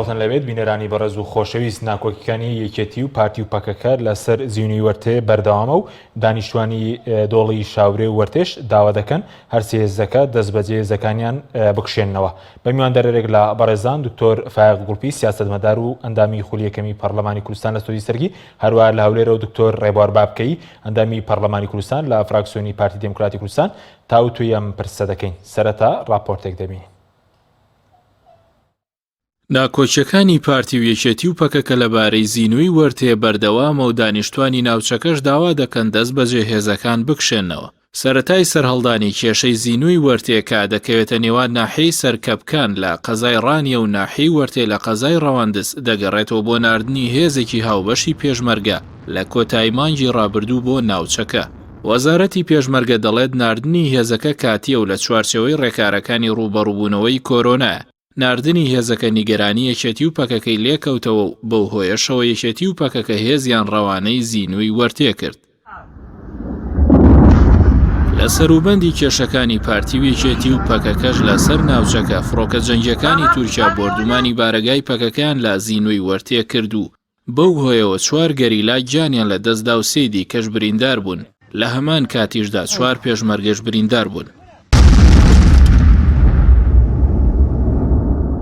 سڵاوتان لەوێت بینەرانی بەڕێز و خۆشەویست ناکۆکیەکانی یەکێتی و پارتی و پەکەکە لەسەر زیینوی وەرتێ بەردەوامە و دانیشتوانی دۆڵی شاورێ و وەرتێش داوا دەکەن هەرسێ هێزەکە دەست بەجێ هێزەکانیان بکشێننەوە. بە میواندەرێک لە بەڕێزان دکتۆر فایق گوڵپی سیاسەتمەدار و ئەندامی خولیەکەمی پەرلەمانی کوردستان لە سۆزی سەرگی، هەروەها لە هەولێرە و دکتۆر ڕێبوار بابکەی ئەندامی پەرلەمانی کوردستان لە فراکسیۆنی پارتی دموکراتی کوردستان تاوتوی ئەم پرسە دەکەین. سەرەتا راپۆرتێک دەبین. ناکۆچیەکانی پارتی و یەکێتی و پەکەکە لەبارەی زیینوی وەرتێ بەردەوامە و دانیشتوانی ناوچەکەش داوا دەکەن دەست بەجێ هێزەکان بکشێنەوە. سەرەتای سەرهەڵدانی کێشەی زیینوی وەرتێکە دەکەوێتە نێوان ناحیەی سەرکەپکان لە قەزای ڕانیە و ناحیەی وەرتێ لە قەزای ڕەواندز دەگەڕێتەوە بۆ ناردنی هێزێکی هاوبەشی پێشمەرگە لە کۆتایی مانگی ڕابردوو بۆ ناوچەکە. وەزارەتی پێشمەرگە دەڵێت ناردنی هێزەکە کاتیە و لە چوارچێوەی ڕێکارەکانی ڕوبەڕووبوونەوەی کۆرۆنایە. ناردنی هێزەکە نیگەرانی یەکێتی و پەکەکەی لێکەوتەوە و بەو هۆیەشەوە یەکێتی و پەکەکە هێزیان ڕەوانەی زیینوی وەرتێ کرد. لە سەروبەندی کێشەکانی پارتی و یەکێتی و پەکەکەش لەسەر ناوچەکە فڕۆکە جەنگیەکانی تورکیا بۆردومانی بارەگای پەکەکەیان لە زیینوی وەرتێ کرد و بەو هۆیەوە 4 گەریلا گیانیان لە دەستدا و 3 دیکەش بریندار بوون. لە هەمان کاتیشدا 4 پێشمەرگەش بریندار بوون.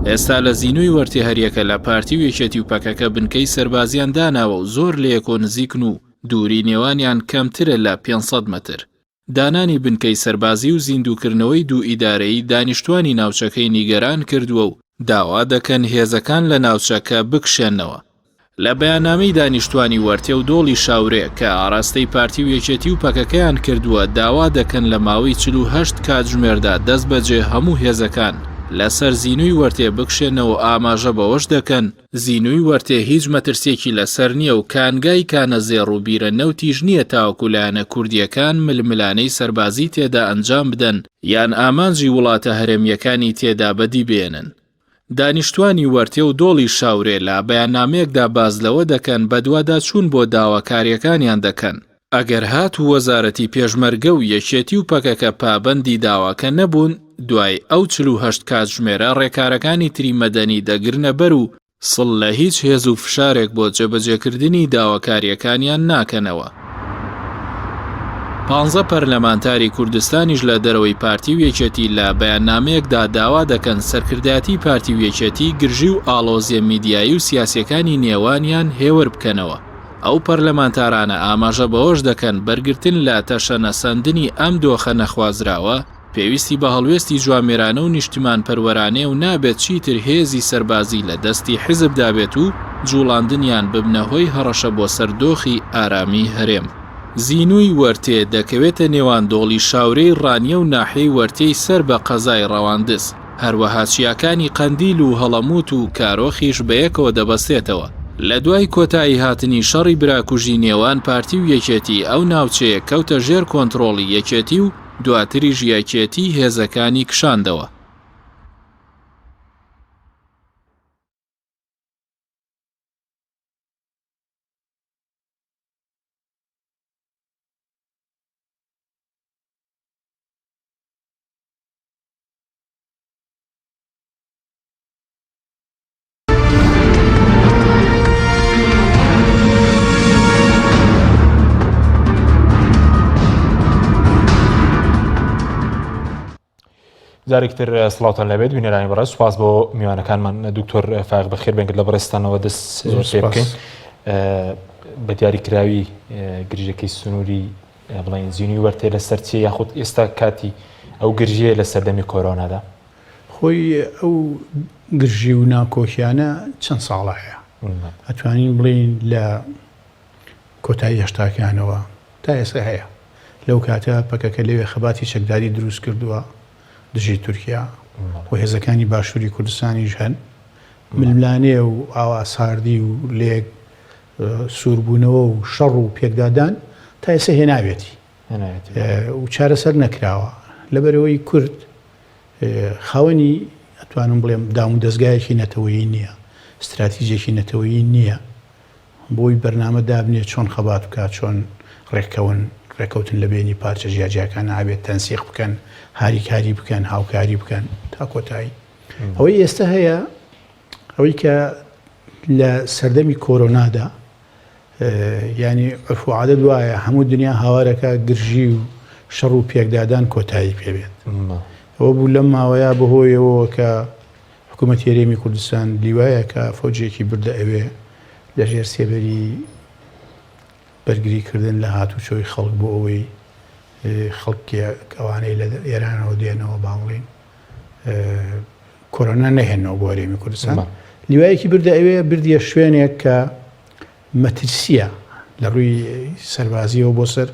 ئێستا لە زیینوی وەرتێ هەریەکە لە پارتی و یەکێتی و پەکەکە بنکەی سەربازیان داناوە و زۆر لە یەکۆ نزیکن و دووری نێوانیان کەمترە لە 500 مەتر. دانانی بنکەی سەربازی و زیندووکردنەوەی دوو ئیدارەی دانیشتوانی ناوچەکەی نیگەران کردووە و داوا دەکەن هێزەکان لە ناوچەکە بکشێنەوە. لە بەیاننامەی دانیشتوانی وەرتێ و دۆڵی شاورێ کە ئاراستەی پارتی و یەکێتی و پەکەکەیان کردووە داوا دەکەن لە ماوەی 48 کاتژمێردا دەست بەجێ هەموو هێزەکان لەسەر زیینوی وەرتێ بکشێنەوە ئاماژە بەوەش دەکەن زیینوی وەرتێ هیچ مەترسێکی لەسەر نییە و کانگای کانە زێڕ و بیرە نەوتیش نییە تاوەکو لایەنە کوردیەکان ململانەی سەربازی تێدا ئەنجام بدەن یان ئامانجی وڵاتە هەرێمیەکانی تێدا بەدی بێنن. دانیشتوانی وەرتێ و دۆڵی شاورێ لە بەیاننامەیەکدا باز لەوە دەکەن بە دوواداچوون بۆ داواکاریەکانیان دەکەن. ئەگەر هات و وەزارەتی پێشمەرگە و یەکێتی و پەکەکە پابەندی داواکە نەبوون، دوای ئەو 48 کاتژمێرە ڕێکارەکانی تری مەدەنی دەگرنە بەر و سڵ لە هیچ هێز و فشارێک بۆ جێبەجێکردنی داواکاریەکانیان ناکەنەوە. 15 پەرلەمانتاری کوردستانیش لە دەرەوەی پارتی و یەکێتی لە بەیاننامەیەکدا داوا دەکەن سەرکردایەتی پارتی و یەکێتی گرژی و ئاڵۆزیە میدیایی و سیاسیەکانی نێوانیان هێور بکەنەوە. ئەو پەرلەمانتارانە ئاماژە بەوەش دەکەن بەرگرتن لە تەشەنەسەندنی ئەم دۆخە نەخوازراوە پێویستی بە هەڵوێستی جوامێرانە و نیشتمان پەروەرانێ و نابێت چیتر هێزی سەربازی لە دەستی حیزب دابێت و جوڵاندنیان ببنەهۆی هەڕەشە بۆ سەردۆخی ئارامی هەرێم. زیینوی وەرتێ دەکەوێتە نێوان دۆڵی شاورەی ڕانیە و ناحیەی وەرتەی سەر بە قەزای ڕەواندز، هەروەها چیاکانی قەندیل و هەڵەموت و کارۆخیش بەیەکەوە دەبەستێتەوە. لە دوای کۆتایی هاتنی شەڕی براکوژی نێوان پارتی و یەکێتی ئەو ناوچەیە کەوتە ژێر کۆنتڕۆڵی یەکێتی و دواتریش یەکێتی هێزەکانی کشاندەوە. جارێکتر سڵاوتان لەبێت بینەرانی بەڕێز، سوپاس بۆ میوانەکانمان. دکتۆر فایق بەخێر بێنگرت لە بەڕێستانەوە دەست پێ بکەین بە دیاریکراوی گرژەکەی سنووری بڵین زیینوی وەرتێ لەسەر چیە یاخود ئێستا کاتی ئەو گرژیە لە سەردەمی کۆرۆنادا؟ خۆی ئەو گرژی و ناکۆکیانە چەند ساڵە هەیە، ئەتوانین بڵین لە کۆتایی هەشتاکانەوە تا ئێستا هەیە. لەو کاتە پەکەکە لەوێ خەباتی چەکداری دروست کردووە دژی تورکیا و هێزەکانی باشووری کوردستانیش هەن، ململانێ و ئاوا ساردی و لێک سووربوونەوە و شەڕ و پێکدادان تا ئێستا هێناوێتی و چارەسەر نەکراوە. لەبەرەوەی کورد خاوەنی ئەتوانم بڵێم دام و دەستگایەکی نەتەوەیی نییە، استراتیژێکی نەتەوەیی نییە بۆی بەرنامە دابنێت چۆن خەبات بکات، چۆن ڕێکەوتن لە بینی پارچە ژیاجیەکان ئابێت تەنسیق بکەن، هاریکاری بکەن، هاوکاری بکەن تا کۆتایی. ئەوەی ئێستا هەیە ئەوەی کە لە سەردەمی کۆرۆنادا ینی عرفوعادە دوایە هەموو دنیا هاوارەکە گرژی و شەڕ و پێکدادان کۆتایی پێبێت ئەوە بوو لەم ماوەیە بەهۆیەوە کە حکوومەت هێرێمی کوردستان لیوایە کە فەوجێکی بردە ئەوێ لەژێر سێبەری بەرگریکردن لە هاتوچۆی خەڵک بۆ ئەوەی خەڵکی ئەوانەی لە ئێرانەوە دێنەوە باڵین کۆرۆنا نەهێنەوە بۆ هەرێمی کوردستان لیوایەکی بردە ئەوێ بردیە شوێنێک کە مەترسیە لە ڕووی سەربازیەوە بۆ سەر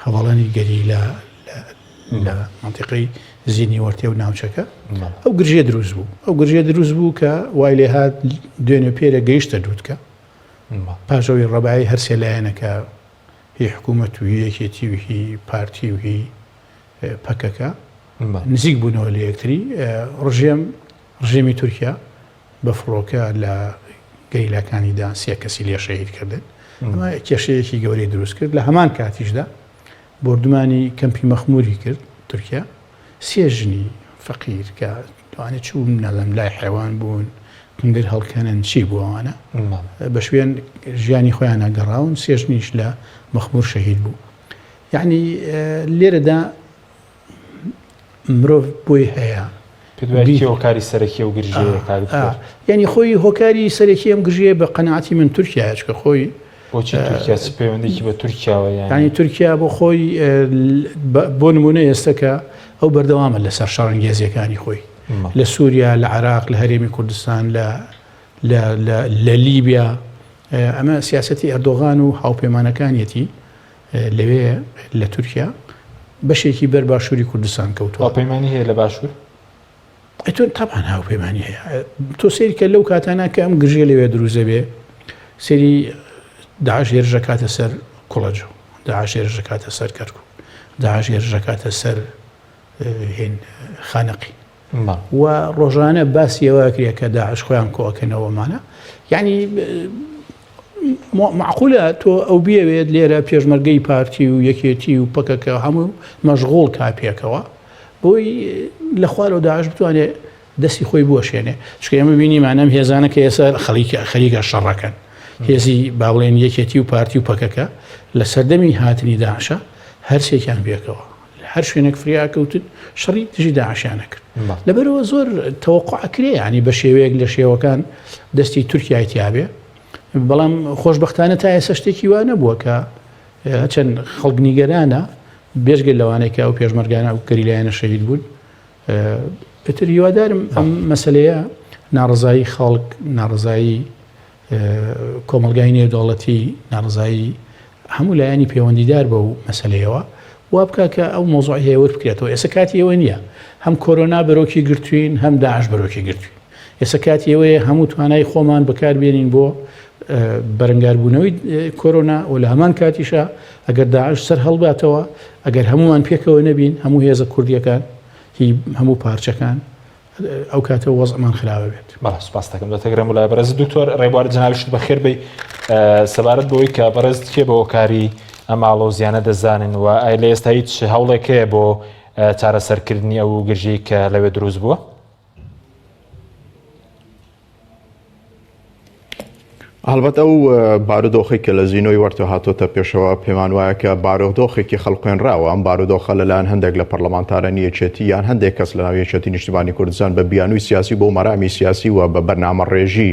هەواڵانی گەری لە منتیقی زیینی وەرتێ و ناوچەکە ئەو گرژێ دروست بوو ئەو گرژێ دروست بوو کە وای لێ هات دوێنێ پێرە گەیشتە دوودکە پاشەوەی ڕەبایی هەرسێ لایەنەکە هی حکوومەت و یەکێتی و هی پارتی و هی پەکەکە نزیک بوونەوە لە یەکتری ڕژێمی تورکیا بە فڕۆکە لە گەیلاکانیدا سێ کەسی لێ شەهید کردن ئەمە کێشەیەکی گەورەی دروست کرد لە هەمان کاتیشدا بردمانی کەمپی مەخموری کرد تورکیا سێ ژنی فەقیر کە توانێت چوو نەڵم لای حیوان بوون قنگر هەڵکەنن چی بوو ئەوانە بە شوێن ژیانی خۆیان نەگەڕاون سێ ژنیش لە مەخمور شەهید بوو یعنی لێرەدا مرۆڤ بۆی هەیە هۆکاری سەرەکی و گرژەیە یعنی خۆی هۆکاری سەرەکی ئەم گرژەیە بە قەناعەتی من تورکیا چکە خۆی بۆچی تورکیا پەیوەندێکی بە تورکیاوە ینی تورکیا بۆ خۆی بۆ نمونە ئێستاکە ئەو بەردەوامە لەسەر شەڕەنگێزیەکانی خۆی لە سووریا لە عێراق لە هەرێمی کوردستان لە لیبیا ئەمە سیاسەتی ئەردۆغان و هاوپەیمانەکانیەتی لەوێ لە تورکیا بەشێکی بەر باشووری کوردستان کەوتووە هاوپەیمانی هەیە لە باشوور ئەتۆ تاپان هاوپەیمانی هەیە تۆ سێری کە لەو کاتانە کە ئەم گرژێ لەوێ دروزە بێ سێری داعش هێرشەکاتە سەر کوڵەجۆ داعش هێرشەکاتە سەر کەرکووک داعش هێرشەکاتە سەر هێن خانەقی و ڕۆژانە باسی ئەوە کرێ کە داعش خۆیان کۆکەنەوەمانە یعنی معقولە تۆ ئەو بیاوێت لێرە پێشمەرگەی پارتی و یەکێتی و پەکەکە هەموو مەشغوڵ کاپێکەوە بۆی لە خوارەوە داعش بتوانێت دەستی خۆی بوەشێنێ چکە ئێمە بینیمانەم هێزانە کە ئێستا خەریکە شەڕەکەن هێزی باڵێن یەکێتی و پارتی و پەکەکە لە سەردەمی هاتنی داعشە هەرسێکیان بێکەوە هەر شوێنێک فریاکەوتن شەڕی دژی داعشیانە کرد لەبەرەوە زۆر تەوەقوعکرێ ینی بە شێوەیەک لە شێوەکان دەستی تورکیای تیابێ بەڵام خۆشبەختانە تا ئێستا شتێکی وا نەبووە کە چەند خەڵک نیگەرانە بێژگە لەوانەیە کە ئەو پێشمەرگانە و گەریلایەنە شەهید بوون پێتر هیوادارم ئەم مەسەلەیە ناڕزایی خەڵک ناڕزایی کۆمەلگای نێودەوڵەتی ناڕزایی هەموو لایانی پەیوەندیدار بە و مەسەلەیەوە وا بکە کە ئەو مۆزوعی هەیە وەربکرێتەوە ئێستا کاتی ئەوە نییە هەم کۆرۆنا بەرۆکی گرتوین هەم داعش بەرۆکی گرتوین ئێستا کاتی ئەوەیە هەموو توانای خۆمان بەکاربێنین بۆ بەرەنگاربوونەوەی کۆرۆنا و لە هەمان کاتیشە ئەگەر داعش سەر هەڵباتەوە ئەگەر هەمومان پێکەوە نەبین هەموو هێزە کوردیەکان هی هەموو پارچەکان ئەو کاتەوە وەزعمان خراوە بێت بەڵام سوپاس دەکەم دەتەگرم وڵای بەرز دکتۆر ڕێبوار جناویشت بەخێر بێ سەبارەت بەوەی کە بەرز کێ بە هۆکاری ئەم ماڵە و زیانە دەزانن و ئای لە ئێستا هیچ هەوڵێکەیە بۆ چارەسەرکردنی ئەو گرژەی کە لەوێ دروست بووە هەڵبەت ئەو بارودۆخی کە لە زیینۆی وەرتە هاتۆتە پێشەوە پێمان وایە کە بارودۆخێکی خەڵقێنراوە ئەم بارودۆخە لەلایەن هەندێک لە پەرلەمانتارانی یەکێتی یان هەندێک کەس لە ناو یەکێتی نیشتیمانی کوردستان بە بیانووی سیاسی بۆ مەرامی سیاسی و بە بەرنامە ڕێژی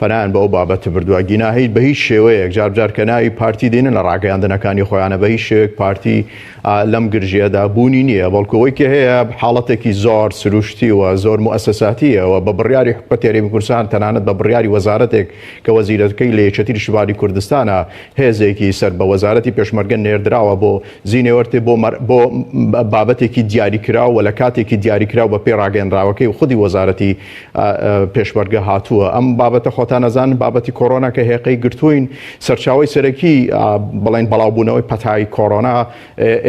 پەنایان بەو بابەتە بردووە گیناهیت بە هیچ شێوەیەک جاربجار کە ناوی پارتی دێنن لە ڕاگەیاندنەکانی خۆیانە بە هیچ شێوەیەک پارتی لەم گرژیەدا بوونی نییە بەڵکوەوەی کە هەیە حاڵەتێکی زۆر سروشتی و زۆر موسەساتیەوە بە بڕیاری حکومەت هەرێمی کوردستان تەنانەت بە بڕیاری وەزارەتێک کە وەزیرەکەی لە یەکێتی نیشتیمانی کوردستانە هێزێکی سەر بە وەزارەتی پێشمەرگە نێردراوە بۆ زیینێوەرتێ بۆ بابەتێکی دیاریکراوە و لە کاتێکی دیاریکراوە بە پێ ڕاگەیەنراوەکەی خودی وەزارەتی پێشمەرگە هاتووە ئەم بابەتە خۆتان نەزانن بابەتی کۆرۆنا کە هێقەی گرتوین سەرچاوی سەرەکی بڵێن بەڵاوبوونەوەی پەتای کۆرۆنا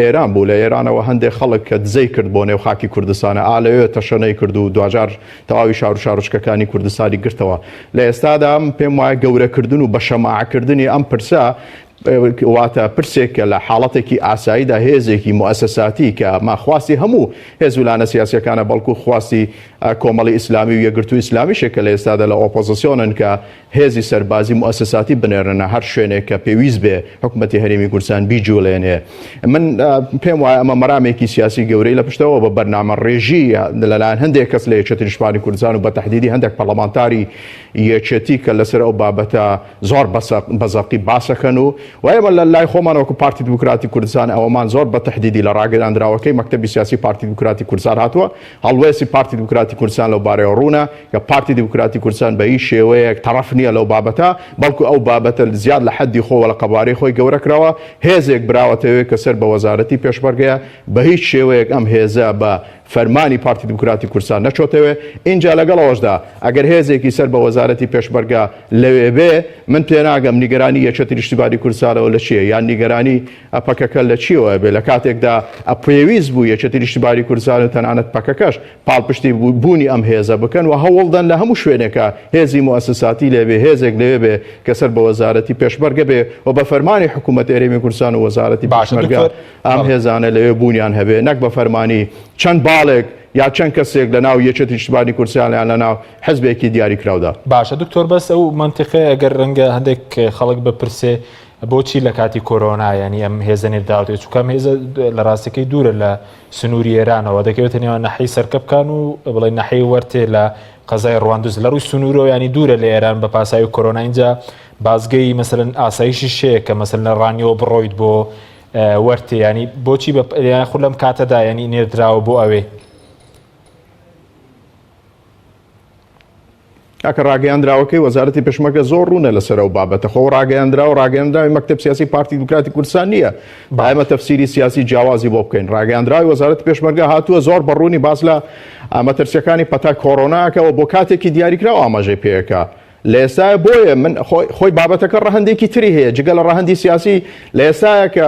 ئێران بوو لە ئێرانەوە هەندێک خەڵک کە دزەی کرد بۆ نێو خاکی کوردستانە ئالەوێ تەشەنەی کرد و دوجار تەواوی شار و شارچکەکانی کوردستانی گرتەوە لە ئێستادا پێم وایە گەورەکردن و بە شەماعکردنی ئەم پرسە واتە پرسێک کە لە حاڵەتێکی ئاساییدا هێزێکی مؤسساتی کە ماخواستی هەموو هێزولانە سیاسیەکانە بەڵکو خواستی کۆمەڵی ئیسلامی و یەکگرتووی ئیسلامیشە کە لە ئێستادا لە ئۆپۆزیسیۆنن کە هێزی سەربازی مؤسساتی بنێرنە هەر شوێنێک کە پێویست بێ حکوومەتی هەرێمی کوردستان بیجوڵێنێ. من پێم وایە ئەمە مەرامێکی سیاسی گەورەی لە پشتەوە بە بەرنامە ڕێژی لەلایەن هەندێک کەس لە یەکێتی نیشتیمانی کوردستان و بە تەحدیدی هەندێک پەرلەمانتاری یەکێتی کە لەسەر ئەو بابەتە زۆر بەزەقی باسەکەن و ئێمە لە لای خۆمان وەکو پارتی دیموکراتی کوردستان ئەوەمان زۆر بە تەحدیدی لە ڕاگەیاندراوەکەی مەکتەبی سیاسی پارتی دیموکراتی کوردستان هاتووە. هەڵوێستی پارتی دیموکراتی کوردستان لەو بارەیەوە ڕوونە کە پارتی دیموکراتی کوردستان بە هیچ شێوەیەک تەرەف نییە لەو بابەتە، بەڵکو ئەو بابەتە زیاد لە حەدی خۆوە لە قەبارەی خۆی گەورەکراوە. هێزێک براوەتەوێت کە سەر بە وەزارەتی پێشمەرگەیە بە هیچ شێوەیەک ئەم هێزە بە فەرمانی پارتی دیموکراتی کوردستان نەچۆتەوە. اینجا لەگەڵەوەشدا ئەگەر هێزێکی سەر بە وەزارەتی پێشمەرگە لەوێ بێ من پێ ناگەم نیگەرانی یەکێتی نیشتیمانی کوردستانەوە لە چییە یان نیگەرانی پەکەکە لە چیەوە بێ. لە کاتێکدا پێویست بوو یەکێتی نیشتیمانی کوردستان و تەنانەت پەکەکەش پاڵپشتی بوونی ئەم هێزە بکەن و هەوڵدەن لە هەموو شوێنێکە هێزی مؤسساتی لێبێ هێزێک لەوێ بێ کە سەر بە وەزارەتی پێشمەرگە بێ و بە فەرمانی حکوومەتی هەرێمی کوردستان و وەزارەتی پێشمەرگە ئەم هێزانە لەوێ بوونیان هەبێ، نەک بە فەرمانی چەند باڵێک یا چەند کەسێک لە ناو یەکێتی نیشتیمانی کوردستانیان لە ناو حزبێکی دیاریکراودا. باشە دکتۆر، بەس ئەو منتیقەیە ئەگەر ڕەنگە هەندێک خەڵک بپرسێ بۆچی لە کاتی کۆرۆنا ینی ئەم هێزە نێرداوتێت چونکەم هێزە لە ڕاستەکەی دوورە لە سنووری ئێرانەوە دەکەوێتە نێوان نەحەی سەرکە بکان و بڵێ نەحەی وەرتێ لە قەزای ڕواندوز لە ڕووی سنوورەوە ینی دوورە لە ئێران بە پاسایی کۆرۆنا. اینجا بازگەی مەسەلەن ئاسایشی شەیە کە مەسەلەن لە ڕانیەوە بڕۆیت بۆ وەرتێ ینی بۆچی خۆ لەم کاتەدا ینی نێردراوە بۆ ئەوێ؟ کاکە ڕاگەیاندراوەکەی وەزارەتی پێشمەرگە زۆر ڕوونە لەسەر ئەو بابەتە. خۆ ڕاگەیاندراوە ڕاگەیاندراوی مەکتەب سیاسی پارتی دیموکراتی کوردستان نییە، با ئێمە تەفسیری سیاسی جیاوازی بۆ بکەین. ڕاگەیاندراوی وەزارەتی پێشمەرگە هاتووە زۆر بەڕوونی باس لە مەترسیەکانی پەتا کۆرۆناکەەوە بۆ کاتێکی دیاریکراوە ئاماژەی پێیەکە. لە ئێستاە بۆیە من خۆی بابەتەکە ڕەهەندێکی تری هەیە جگە لە ڕەهەندی سیاسی. لە ئێستاە کە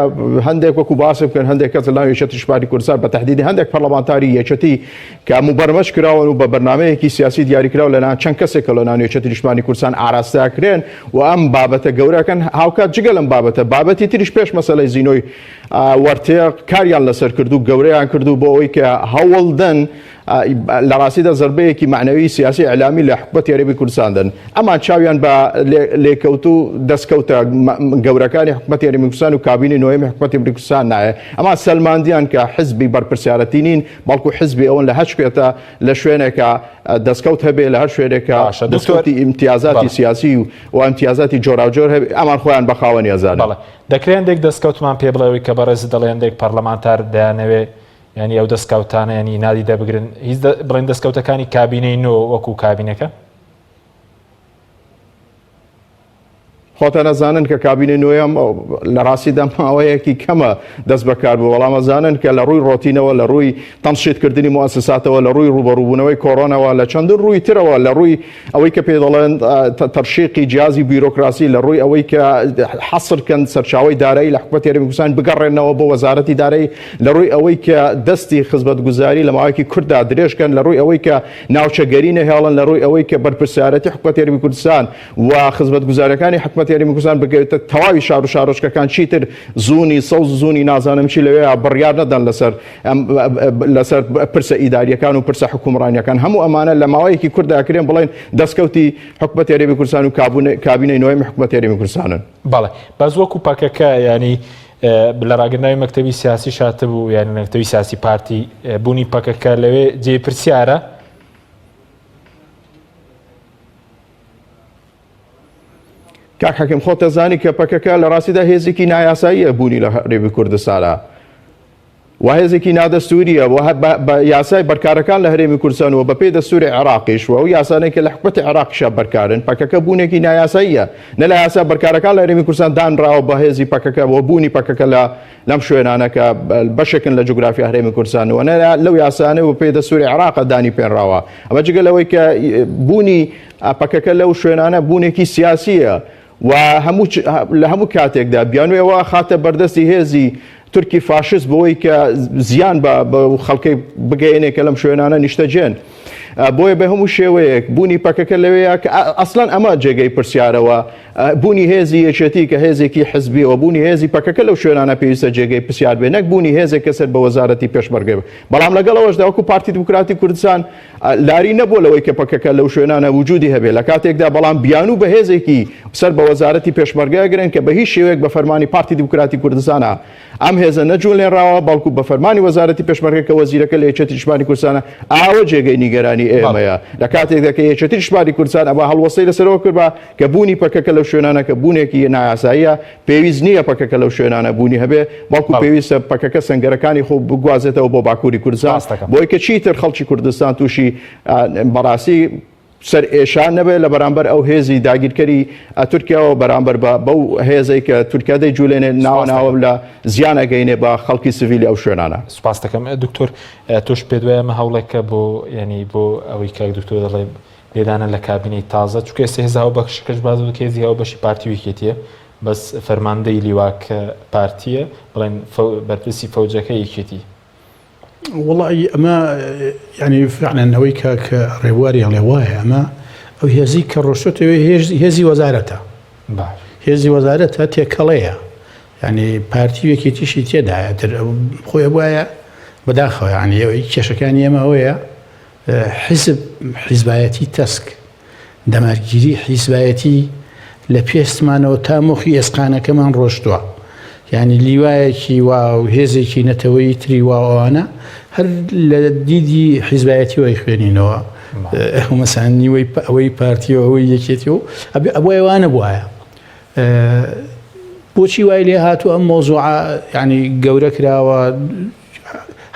هەندێک وەکو باس بکەن هەندێک کەس لە ناو یەکێتی نیشتیمانی کوردستان بە تەحدیدی هەندێک پەرلەمانتاری یەکێتی کە مبەرمەج کراون و بە بەرنامەیەکی سیاسی دیاریکراوە لەناو چەند کەسێکە لە ناو یەکێتی نیشتیمانی کوردستان ئاراستەکرێن و ئەم بابەتە گەورەکەن هاوکات جگە لەم بابەتی تریش پێش مەسەلەی زینۆی وەرتێ کاریان لەسەر کردو گەورەیان کردو بۆ ئەوەی کە هەوڵدەن لە ڕاستیدا زەربەیەکی معنەوی سیاسی ئەعلامی لە حکوومەتی هەرێمی کوردستان دەن. ئەمان چاویان بە لێکەوت و دەستکەوتە گەورەکانی حکوومەتی هەرێمی کوردستان و کابینی نوێمی حکوومەتی هەرێمی کوردستان نایە. ئەما سەلماندیان کە حزبی بەرپرسیارەتی نین، بەڵکو حزبی ئەوەن لە هەر شوێتە لە شوێنێکە دەستکەوت هەبێ لە هەر شوێنێکە دەستکەوتی ئیمتیازاتی سیاسی و ئیمتیازاتی جۆراوجۆر هەبێ ئەمان خۆیان بە خاوەنی ئەزانن. دەکرێن دێک دەستکەوتمان پێ بڵێەوەی کە بەڕێز دەڵێندێک پەرلەمانتار دەیانەوێ ینی ئەو دەستکەوتانە ینی نادی دەبگرن هیچ بڵێن دەستکەوتەکانی کابینەی نۆ وەکو کابینەکە خۆتە نەزانن کە کابینەی نوێم لە ڕاستیدا ماوەیەکی کەمە دەست بەکار بوو، بەڵام ئەزانن کە لە ڕووی ڕۆتینەوە لە ڕووی تەنشیدکردنی مؤسساتەوە لە ڕووی ڕوبەڕووبوونەوەی کۆرۆنەوە لە چەندین ڕووی ترەوە لە ڕووی ئەوەی کە پێ دەڵێن تەرشیقی جیازی بیرۆکراسی لە ڕووی ئەوەی کە حەسرکەن سەرچاوی دارایی لە حکوومەتی هەرێمی کوردستان بگەڕێنەوە بۆ وەزارەتی دارایی، لە ڕووی ئەوەی کە دەستی خزمەتگوزاری لە ماوەیەکی کورتدا درێژکەن، لە ڕووی ئەوەی کە ناوچەگەری نەهێڵن، لە ڕووی ئەوەی کە بەرپرسیارەتی حکوومەتی هەرێمی کوردستان و خزمەتگوزاریەکانی حکوومەتی هەرێمی کوردستان بگەوێتە تەواوی شار و شارۆچکەکان چیتر زوونی سەوز زوونی نازانم چی لەوێ بڕیار نەدەن لەسەر پرسە ئیداریەکان و پرسە حکومڕانیەکان. هەموو ئەمانە لە ماوەیەکی کورداکرێن بڵێن دەستکەوتی حکوومەتی هەرێمی کوردستان و کابینەی نوێمی حکوومەتی هەرێمی کوردستانن. بەڵێ بەس وەکو پەکەکە ینی لە ڕاگەنداوی مەکتەبی سیاسی شاتە بوو یان مەکتەبی سیاسی پارتی بوونی پەکەکە لەوێ جێپرسیارە؟ کاک حەکیم خۆ دەزانی کە پەکەکە لە ڕاستیدا هێزێکی نایاساییە بوونی لە هەرێمی کوردستانە و هێزێکی نادەستوریە بە یاسای بەرکارەکان لە هەرێمی کوردستان و بە پێی دەستوری عێراقیش و ئەو یاسانەی کە لە حکوومەتی عێراقیشە بەرکارن. پەکەکە بوونێکی نایاساییە، نە لە یاسا بەرکارەکان لە هەرێمی کوردستان دانراوە بە هێزی پەکەکە و بوونی پەکەکە لەم شوێنانەکە بەشێکن لە جوگرافی هەرێمی کوردستان و نە لەو یاسانەی و پێی دەستوری عێراق دانی پێنراوە. ئەمە جگە لەوەی کە بوونی پەکەکە لەو شوێنانە بوونێکی سیاسیە و لە هەموو کاتێکدا بیانوێەوە خاتە بەردەستی هێزی تورکی فاشست بۆی کە زیان بە خەڵکەی بگەێنێ کە لەم شوێنانە نیشتەجێن. بۆیە بە هەموو شێوەیەک بوونی پەکەکە لەوەیە کە ئەسڵان ئەمە جێگەی پرسیارەوە بوونی هێزی یەکێتی کە هێزێکی حزبیەوە بوونی هێزی پەکەکە لەو شوێنانە پێویستە جێگەی پرسیار بێ نەک بوونی هێزێک کە سەر بە وەزارەتی پێشمەرگە بێ بەڵام لەگەڵەوەشدا وەکو پارتی دیموکراتی کوردستان لاری نەبووە لەوەی کە پەکەکە لەو شوێنانە وجودی هەبێ لە کاتێکدا بەڵام بیان و بە هێزێکی سەر بە وەزارەتی پێشمەرگەگرن کە بە هیچ شێوەیە بە فەرمانی پارتی دیموکراتی کوردستانە ئەم هێزە نەجوولێنراوە بەڵکو بە فەرمانی وەزارەتی پێشمەرگەکە وەزیرەکە لە یەکێتی نیشتیمانی کوردستانە ئاوە جێگەی نیگەرانی ئێمەیە لە کاتێکدا کە یەکێتی نیشتیمانی کوردستان ئەوە هەڵوەسەی لەسەرەوە کرد کە بوونی پەکەکە لەو شوێنانە کە بوونێکی نایاساییە پێویست نییە پەکەکە لەو شوێنانە بوونی هەبێ بەڵکو پێویستە پەکەکە سەنگەرەکانی خۆ بگوازێتەوە بۆ باکووری کوردستان بۆی کە چیتر خەڵکی کوردستان تووشی بەڕاستی سەر ئێشان نەبێت لە بەرامبەر ئەو هێزی داگیرکەری تورکیاەوە بەرامبەر بەو هێزەی کە تورکیا دەیجوولێنێ ناوە لە زیان ئەگەینێ بە خەڵکی سڤیلی ئەو شوێنانە. سوپاس دەکەم دکتۆر تۆش پێ دوایە ئەمە هەوڵێکە بۆ ینی بۆ ئەوەی کاک دکتۆر دەڵێ لێدانە لە کابینەی تازە چونکە ئێستا هێزاوە بەخشەکەش باز بکە هێزی هەوە بەشی پارتی ویکێتیە بەس فەرماندەی لیواکە پارتیە بڵێن بەرپرسی فەوجەکە یەکێتی. والله ئەمە ینی فعلەنەوەی کە ڕێبواری هەڵێ وایە ئەمە ئەو هێزی کە ڕۆشتەوە هێزی وەزارەتە هێزی وەزارەتە تێکەڵەیە ینی پارتی وەکێتیشی تێدایە خۆی وایە بەداخەوە ینی ئەوەی کێشەکانی ئێمە ئەوەیە حیزبایەتی تەسک دەمارگیری حیزبایەتی لە پێستمانەوە تا مۆخی ئێسقانەکەمان ڕۆشتووە ینی لیوایەکی وا و هێزێکی نەتەوەی تری واوانە هەر لە دیدی حیزبایەتی وی خوێنینەوە مەسانی ئەوەی پارتیەوە ئەوەی یەکێتی و ئەوەی وانە بواە بۆچی وای لێ هاتووە ئەم مۆزوع ینی گەورە کراوە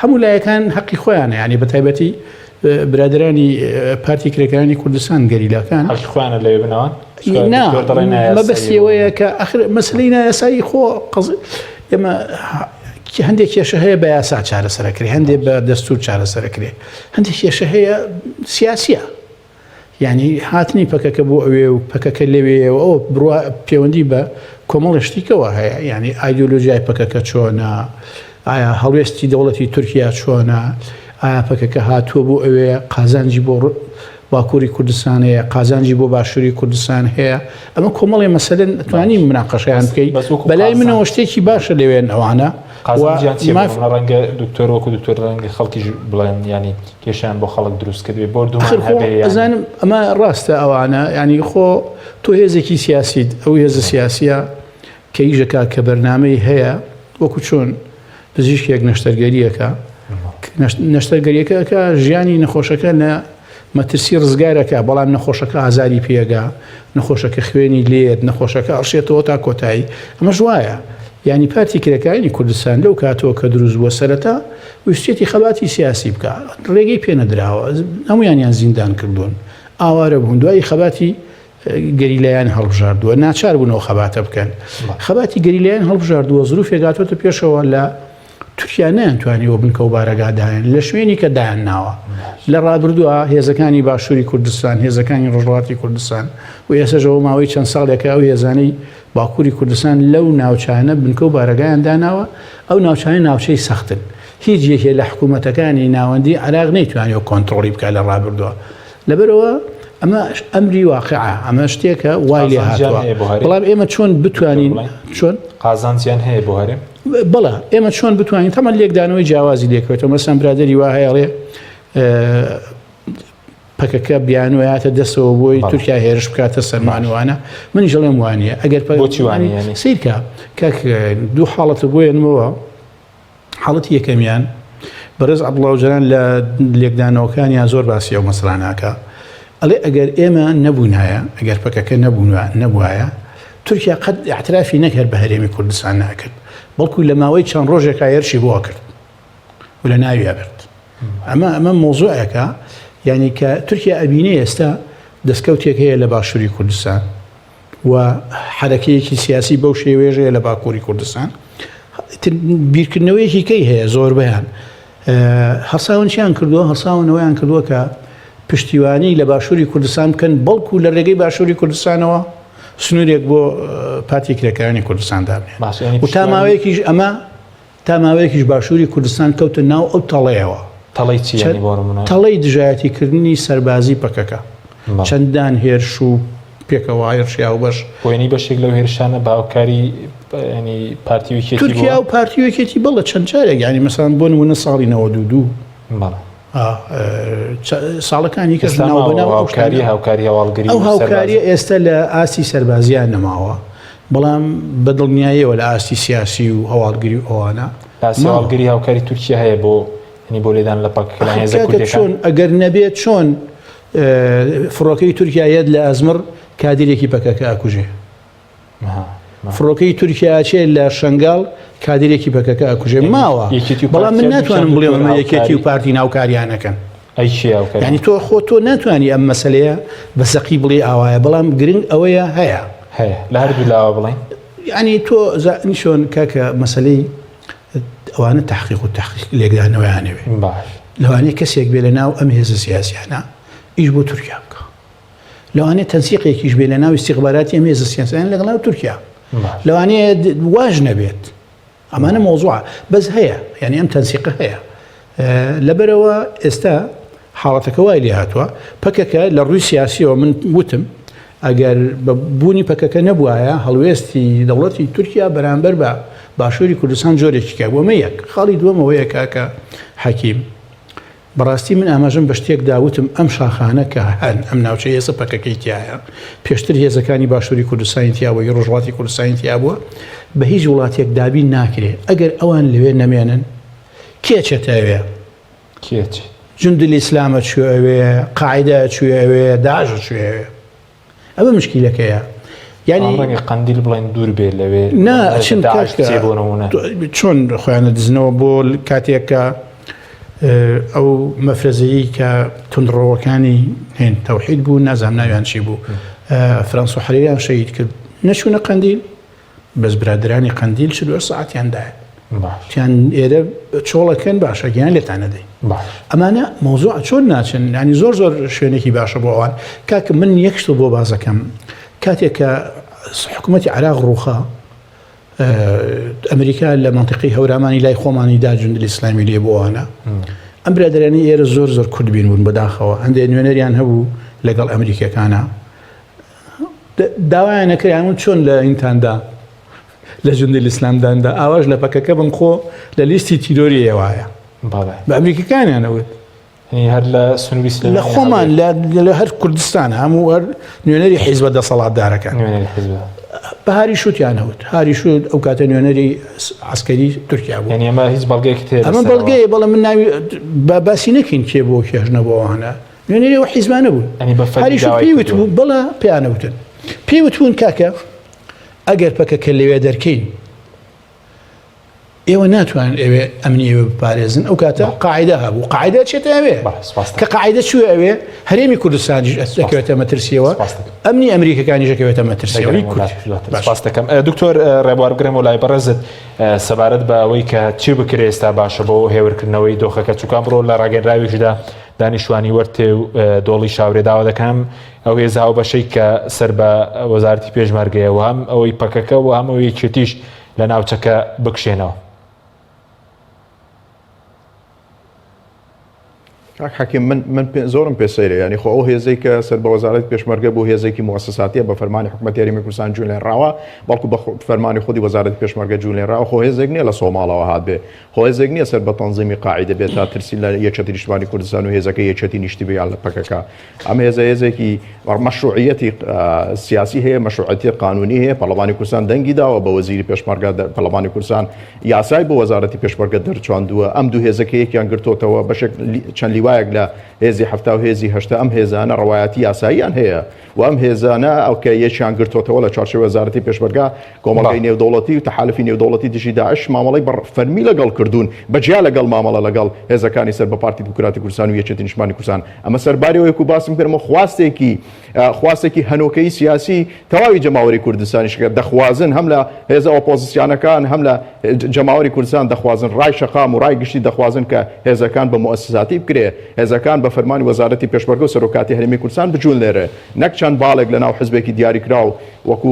هەموو لایەکان حەقی خۆیانە ینی بە تایبەتی برادرانی پارتی کرێکەکانی کوردستان گەریلاکان خوانە لێ بنەوە مەبەستیەوەیە کە مەسلەی نایاسایی خۆ ئێمە هەندێک کێشە هەیە بە یاسا چارەسەرەکرێ هەندێک بە دەستور چارەسەرەکرێ هەندێک کێشە هەیە سیاسیە ینی هاتنی پەکەکە بۆ ئەوێ و پەکەکە لەوێەوە ئەو بڕوا پەیوەندی بە کۆمەڵشتیکەوە هەیە ینی ئایدۆلۆژیای پەکەکە چۆنە ئایا هەڵوێستی دەوڵەتی تورکیا چۆنە ئایا پەکەکە هاتووە بۆ ئەوەیە قازانجی بۆ باکووری کوردستان هەیە قازانجی بۆ باشووری کوردستان هەیە ئەمە کۆمەڵی مەسەلەن ئەتوانین مناقەشەیان بکەیت بەلای منەوە شتێکی باشە لەوێن ئەوانە ڕەنگە دکتۆرۆکو دکتۆر ڕەنگە خەڵکیش بڵێن ینی کێشیان بۆ خەڵک دروست کردوێ بۆ ئەزانم ئەمە ڕاستە ئەوانە ینی خۆ تۆ هێزێکی سیاسیت ئەو هێزە سیاسیە کە ئیژەکە کە بەرنامەی هەیە وەکو چۆن پزیشکێک نەشتەرگەریەکە نەشتەرگەریەکە ژیانی نەخۆشەکە لە مەترسی ڕزگارەکە بەڵام نەخۆشەکە ئازاری پێگا نەخۆشەکە خوێنی لێت نەخۆشەکە ئەڕشێتەوە تا کۆتایی ئەمەش وایە ینی پارتی کرێکانی کوردستان لەو کاتەوە کە دروست بووە سەرەتا ویستێتی خەباتی سیاسی بکە ڕێگەی پێنەدراوە هەمویانیان زیندان کردوون ئاوارە بوون دوایی خەباتی گەریلایان هەڵبژاردووە ناچار بوونەوە خەباتە بکەن خەباتی گەریلایان هەڵبژاردووە زروفێک هاتوۆتە پێشەوە لە تورکیا نەیانتوانیەوە بنکە و بارەگادایان لە شوێنی کە دایان ناوە لە ڕابردووە هێزەکانی باشووری کوردستان هێزەکانی ڕۆژهەڵاتی کوردستان و ئێسەژەوە ماوەی چەند ساڵێکە ئەو هێزانەی باکووری کوردستان لەو ناوچانە بنکە و بارەگایان داناوە ئەو ناوچانە ناوچەی سەختن هیچ یەکێ لە حکوومەتەکانی ناوەندی عراق نەیتوانێت کۆنتڕۆڵی بکات لە ڕابردووە لەبەرەوە ئەمە ئەمری واقعە ئەمە شتێکە وای لێ هاتووە بەڵام ئێمە چۆن بتوانین چۆن قازانجیان هەیە بۆ هەرێم بەڵێ ئێمە چۆن بتوانین تەمە لێکدانەوەی جیاوازی لێکرێتەوە مەسەن برادەری وا هەیەڵێ پەکەکە بیانوایاتە دەستەوە بۆی تورکیا هێرش بکاتە سەرمانوانە منیش دەڵێم وانە ئەگەر سیرکە کاک دوو حاڵەتە بۆیانمەوە حاڵەتی یەکەمیان بەڕێز عەبدوڵڵاوجەران لە لێکدانەوەکانیان زۆر باسی ئەو مەسەڵانەکە ئەڵێ ئەگەر ئێمە نەبوونایە ئەگەر پەکەکە نەبووایە تورکیا قەت اعترافی نەکرد بە هەرێمی کوردستان ناکرد بەڵکو لە ماوەی چەند ڕۆژێکا هێرشی بۆ کرد و لە ناویە برد ئەمە مۆزوعەکە یعنی کە تورکیا ئەبینێ ئێستا دەستکەوتێک هەیە لە باشووری کوردستان و حرەکەیەکی سیاسی بەو شێوێژەیە لە باکووری کوردستان بیرکردنەوەیەکی کەی هەیە زۆر بەیان هەساونیان کردووە هەساونەوەیان کردووە کە پشتیوانی لە باشووری کوردستان بکەن بەڵکو لە ڕێگەی باشووری کوردستانەوە سنوورێک بۆ پارتی کرێکەکانی کوردستان دابنێن و تا ماوەیەکیش باشووری کوردستان کەوتە ناو ئەو تەڵەیەوە تەڵی چیانی بۆ نمونە تەڵەی دژایەتیکردنی سەربازی پەکەکە چەندان هێرش و پێکەوە هێرشیا و بەش بۆینی بەشێک لەو هێرشانە باوکاری ینی پارتی تورکیا و پارتیوەکێتی بڵە چەند جارێک ینی مەسەڵەن بۆ نمونە ساڵی 92 ساڵەکانی کەس هاوکاری هەواڵگری ئەو هاوکاریە ئێستا لە ئاستی سەربازیان نەماوە بەڵام بەدڵنیاییەوە لە ئاستی سیاسی و هەواڵگری و ئەوانە هاوڵگری هاوکاری تورکیا هەیە بۆ بۆ لێدان لە چۆن ئەگەر نەبێت چۆن فڕۆکەی تورکایەت لە ئەزمر کادیرێکی پەکەکە ئاکوژێ فڕۆکەی تورکیاچێت لە شنگال کادیرێکی پەکەکە ئاکوژێ ماوە بەڵام من ناتوانم بڵێ ئەمە یەکێتی و پارتی ناوکاریانەکەن ینی تۆ خۆ تۆ ناتوانانی ئەم مەسلەیە بە سەقی بڵێ ئاوایە بەڵام گرنگ ئەوەیە هەیە لە هەردوو لاوە بڵێن ینی تۆ نیشۆن کاکە مەسلەی ئەوانە تحقیق و تحقیق لێکدانەوەیانەوێ لەوانەیە کەسێک بێ لە ناو ئەم هێزە سیاسیانە ئیش بۆ تورکیا بکە لەوانەیە تەنسیقێکیش بێ لە ناو استیخباراتی ئەم هێزە سیاسیان لەگەڵ تورکیا لەوانەیە واژ نەبێت ئەمانە مۆزوعە بەس هەیە ینی ئەم تەنسیقە هەیە لەبەرەوە ئێستا حاڵەتەکە وای لێ هاتووە پەکەکە لە ڕووی سیاسیەوە من وتم ئەگەر بوونی پەکەکە نەبووایە هەڵوێستی دەوڵەتی تورکیا بەرامبەر بە باشووری کوردستان جۆرێکی کە بۆمە یەک خاڵی دووەمەوەیە کاکە حەکیم بەڕاستی من ئاماژم بە شتێک داوتم ئەم شاخانە کە هەن ئەم ناوچە هێزە پەکەکەی تایە پێشتر هێزەکانی باشووری کوردستانی تیاوە یا ڕۆژهەڵاتی کوردستانی تیابووە بە هیچ وڵاتێک دابین ناکرێت ئەگەر ئەوان لەوێ نەمێنن کێچێتەوێ کێچ جندی ئیسلامە چوێوێ قاعدە چوێوێ داژە چوێوێ ئەمە مشکیلەکەیە ینی قندیل بڵێن دوور بێ لەوێ چۆن خۆیانە دزنەوە بۆ کاتێکە ئەو مەفرەزەیی کە تونندڕەوەکانی هێن تەوحید بوو نازام ناویان چی بوو فرانس و حەریریان شەید کرد نەچوونە قندیل بەس برادرانی قندیل 42 ساعتیاندایە تیان ئێرە چۆڵەکەن باشە گیان لێتان نەدەین ئەمانە مۆزوع چۆن ناچن ینی زۆر زۆر شوێنێکی باشە بۆ ئەوان کاکە من یەکشت بۆ بازەکەم کاتێک کە حکوومەتی عراق ڕووخە ئەمریکا لە منطقی هەورامانی لای خۆمانی دا جوندی ئیسلامی لێ بۆوانە ئەم برادرانی ئێرە زۆر زۆر کورد بین بوون بەداخەوە هەندێک نوێنەریان هەبوو لەگەڵ ئەمریکەکانە داوایان نەکریان چۆن لە ئینتاندا لە جوندی ئیسلامداندا ئاواش لە پەکەکە بم خۆ لە لیستی تیرۆری ئێوایە بە ئەمریکەکانیانەوت هەر لە سنوویست لە خۆمان لە هەر کوردستان هەموو هەر نوێنەری حیزبە دەسەڵاتدارەکان بەهاری شووتیان هەوت هاری شوود ئەو کاتە نوێنەری عسکەری تورکیا بوو ئەمە هیچ بەڵگەیەک ئەمە بەڵگەیە بەڵام من ناوی باسی نەکەین کێ بۆ کێژنە بۆوانە نوێنەری ئەو حیزبانە بوون هاری شوود پێیوت بوو بەڵە پێیانەوتن پێیوتبوون کاکە ئەگەر پەکەکە لەوێ دەرکەین ئێوە ناتوانن ئەوێ ئەمنی ئێوە بپارێزن ئەو کاتە قاعدە هەبوو قاعدە چێتە ئەوێ کە قاعدە چوە ئەوێ هەرێمی کوردستانیش دەکەوێتە مەترسیەوە ئەمنی ئەمریکەکانیش دەکەوێتە مەترسیەوەی باش دەکەم دکتۆر ڕێبوارگرم و لای بەڕێزت سەبارەت بە ئەوەی کە چی بکرێ ئێستا باشە بۆ هێورکردنەوەی دۆخەکە چووکان بڕۆ لە ڕاگەنراویشدا دانیشتوانی وەرتێ و دۆڵی شاورێ داوا دەکەم ئەو هێزا و بەشەی کە سەر بە وەزارەتی پێشمەرگەیەوە هەم ئەوەی پەکەکە و هەم ئەوەی چێتیش لە ناوچەکە بکشێنەوە. حکیم من زۆرم پێسەیرە ینی خۆ ئەو هێزەی کە سەر بە وەزارەتی پێشمەرگە بوو هێزێکی موسساتیە بە فەرمانی حکوومەتی یاریمی کوردستان جوولێن ڕاوە بەڵکو بە فەرمانی خودی وەزارەتی پێشمەرگە جوولێن ڕاوە خۆ هێزێک نییە لە سۆماڵەوە هات بێ خۆ هێزێک نییە سەر بە تەنزیمی قاعدە بێت تا ترسی لە یەکێتی نیشتیمانی کوردستان و هێزەکە یەکێتی نیشتی بێ لە پەکەکە ئەم هێزە هێزێکی مەشروعیەتی سیاسی هەیە مەشروعیەتی قانونی هەیە پەرلەمانی کوردستان دەنگی داوە بە وەزیری پێشمەرگە پەرلەمانی کوردستان یاسای بۆ وەزارەتی پێشمەرگە دەرچواندووە ئەم دوو هێزەکە یەکیان گرتوتەوە بەشێک چەند لیوایەک لە هێزی هەفتا و هێزی هەشتا ئەم هێزانە ڕەوایەتی یاساییان هەیە و ئەم هێزانە ئەو کە یەکیان گرتوتەوە لە چارچەوەی وەزارەتی پێشمەرگە کۆمەڵگەی نێودەوڵەتی و تەحالفی نێودەوڵەتی دژی داعش مامەڵەی فەرمی لەگەڵ کردوون بەجیا لەگەڵ مامەڵە لەگەڵ هێزەکانی سەر بە پارتی دیموکراتی کوردستان و یەکێتی نیشتیمانی کوردستان ئەمە سەربارەوەی و باسم کردمە خواستێکی هەنۆکەی سیاسی تەواوی جەماوەری کوردستانیش دەخوازن هەم لە هێزە ئۆپۆزیسیۆنەکان هەم لە جەماوەری کوردستان دەخوازن ڕای شەقام و ڕای گشتی دەخوازن کە هێزەکان بە موسساتی بکرێ هێزەکان بە فەرمانی وەزارەتی پێشمەرگە و سەرۆکاتی هەرێمی کوردستان بجوون لێرە نەک چەند باڵێک لە ناو حزبێکی دیاریکرا و وەکو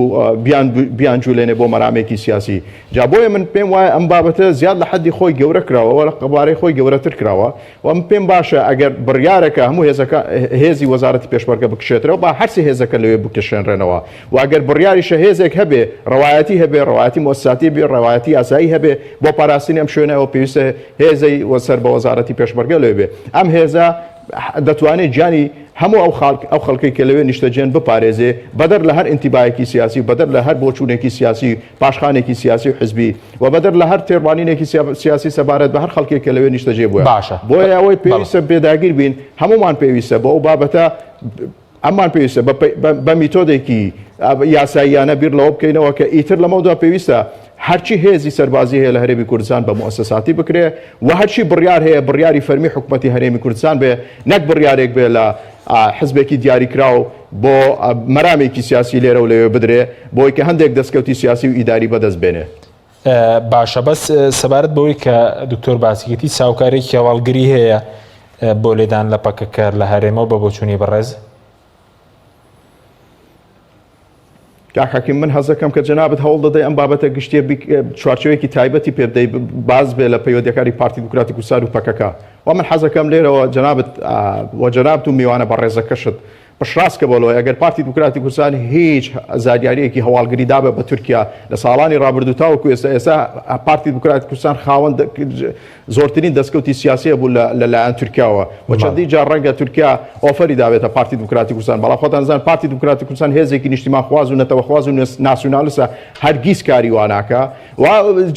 بیانجوولێنێ بۆ مەرامێکی سیاسی جا بۆیە من پێم وایە ئەم بابەتە زیاد لە حەدی خۆی گەورە کراوە لە قەبارەی خۆی گەورەتر کراوە و من پێم باشە ئەگەر بڕیارەکە هەموو هێزی وەزارەتی پێشمەرگە بکشێتەوە با هەرسی هێزەکە لەوێ بکشێنرێنەوە و ئەگەر بڕیاریشە هێزێک هەبێ ڕەوایەتی هەبێ ڕەوایەتی مؤسساتی بێ ڕەوایەتی یاسایی هەبێ بۆ پاراستنی ئەم شوێنەوە پێویستە هێزەی وەسەر بە وەزارەتی پێشمەرگە لەوێ بێ ئەم هێزە دەتوانێت گیانی هەموو ئەو خەڵکی کە لەوێ نیشتەجێن بپارێزێ بەدەر لە هەر ئینتیبایەکی سیاسی بەدەر لە هەر بۆچوونێکی سیاسی پاشخانێکی سیاسی و حزبی و بەدەر لە هەر تێڕوانینێکی سیاسی سەبارەت بە هەر خەڵکێک کە لەوێ نیشتەجێ بووە باشە بۆیە ئەوەی پێویستە بێداگیر بین هەمومان پێویستە بۆ ئەو بابەتە ئەمان پێویستە بە میتۆدێکی یاساییانە بیر لەوە بکەینەوە کە ئیتر لەمەوەدا پێویستە هەرچی هێزی سەربازی هەیە لە هەرێمی کوردستان بە مؤسساتی بکرێ و هەرچی بڕیار هەیە بڕیاری فەرمی حکوومەتی هەرێمی کوردستان بێ نەک بڕیارێک بێ لە حزبێکی دیاریکراو بۆ مەرامێکی سیاسی لێرە و لەوێ بدرێ بۆی کە هەندێک دەستکەوتی سیاسی و ئیداری بەدەست بێنێ. باشە بەس سەبارەت بەوەی کە دکتۆر باسیگەتی ساوکارێکی هەواڵگری هەیە بۆ لێدان لە پەکەکەر لە هەرێمەوە بە بۆچوونی بەڕێز کاکەکەم من هەزەکەم کە جەنابەت هەوڵ دەدەی ئەم بابەتە گشتیە چوارچێوەیەکی تایبەتی پێ بدەی باز بێ لە پەیوەندیەکانی پارتی دموکراتی کوردستان و پەکەکە و من حەزەکەم لێرەوە جەنابەت و میوانە بەڕێزەکەشت پشڕاست کە بۆلەوەی ئەگەر پارتی دموکراتی کوردستان هیچ زاریارەیەکی هەواڵگری دابێ بە تورکیا لە ساڵانی ڕابردوو تاوەکو ئێستا پارتی دموکراتی کوردستان خاوەن زۆرترین دەستکەوتی سیاسیە بوو لەلایەن تورکیاوە و چەندی جار ڕەنگە تورکیا ئۆفەری داوێتە پارتی دموکراتی کوردستان بەڵام خۆتان زانن پارتی دموکراتی کوردستان هێزێکی نیشتیمانخواز و نەتەوەخواز و ناسیۆنالیستە هەرگیز کاری واناکە و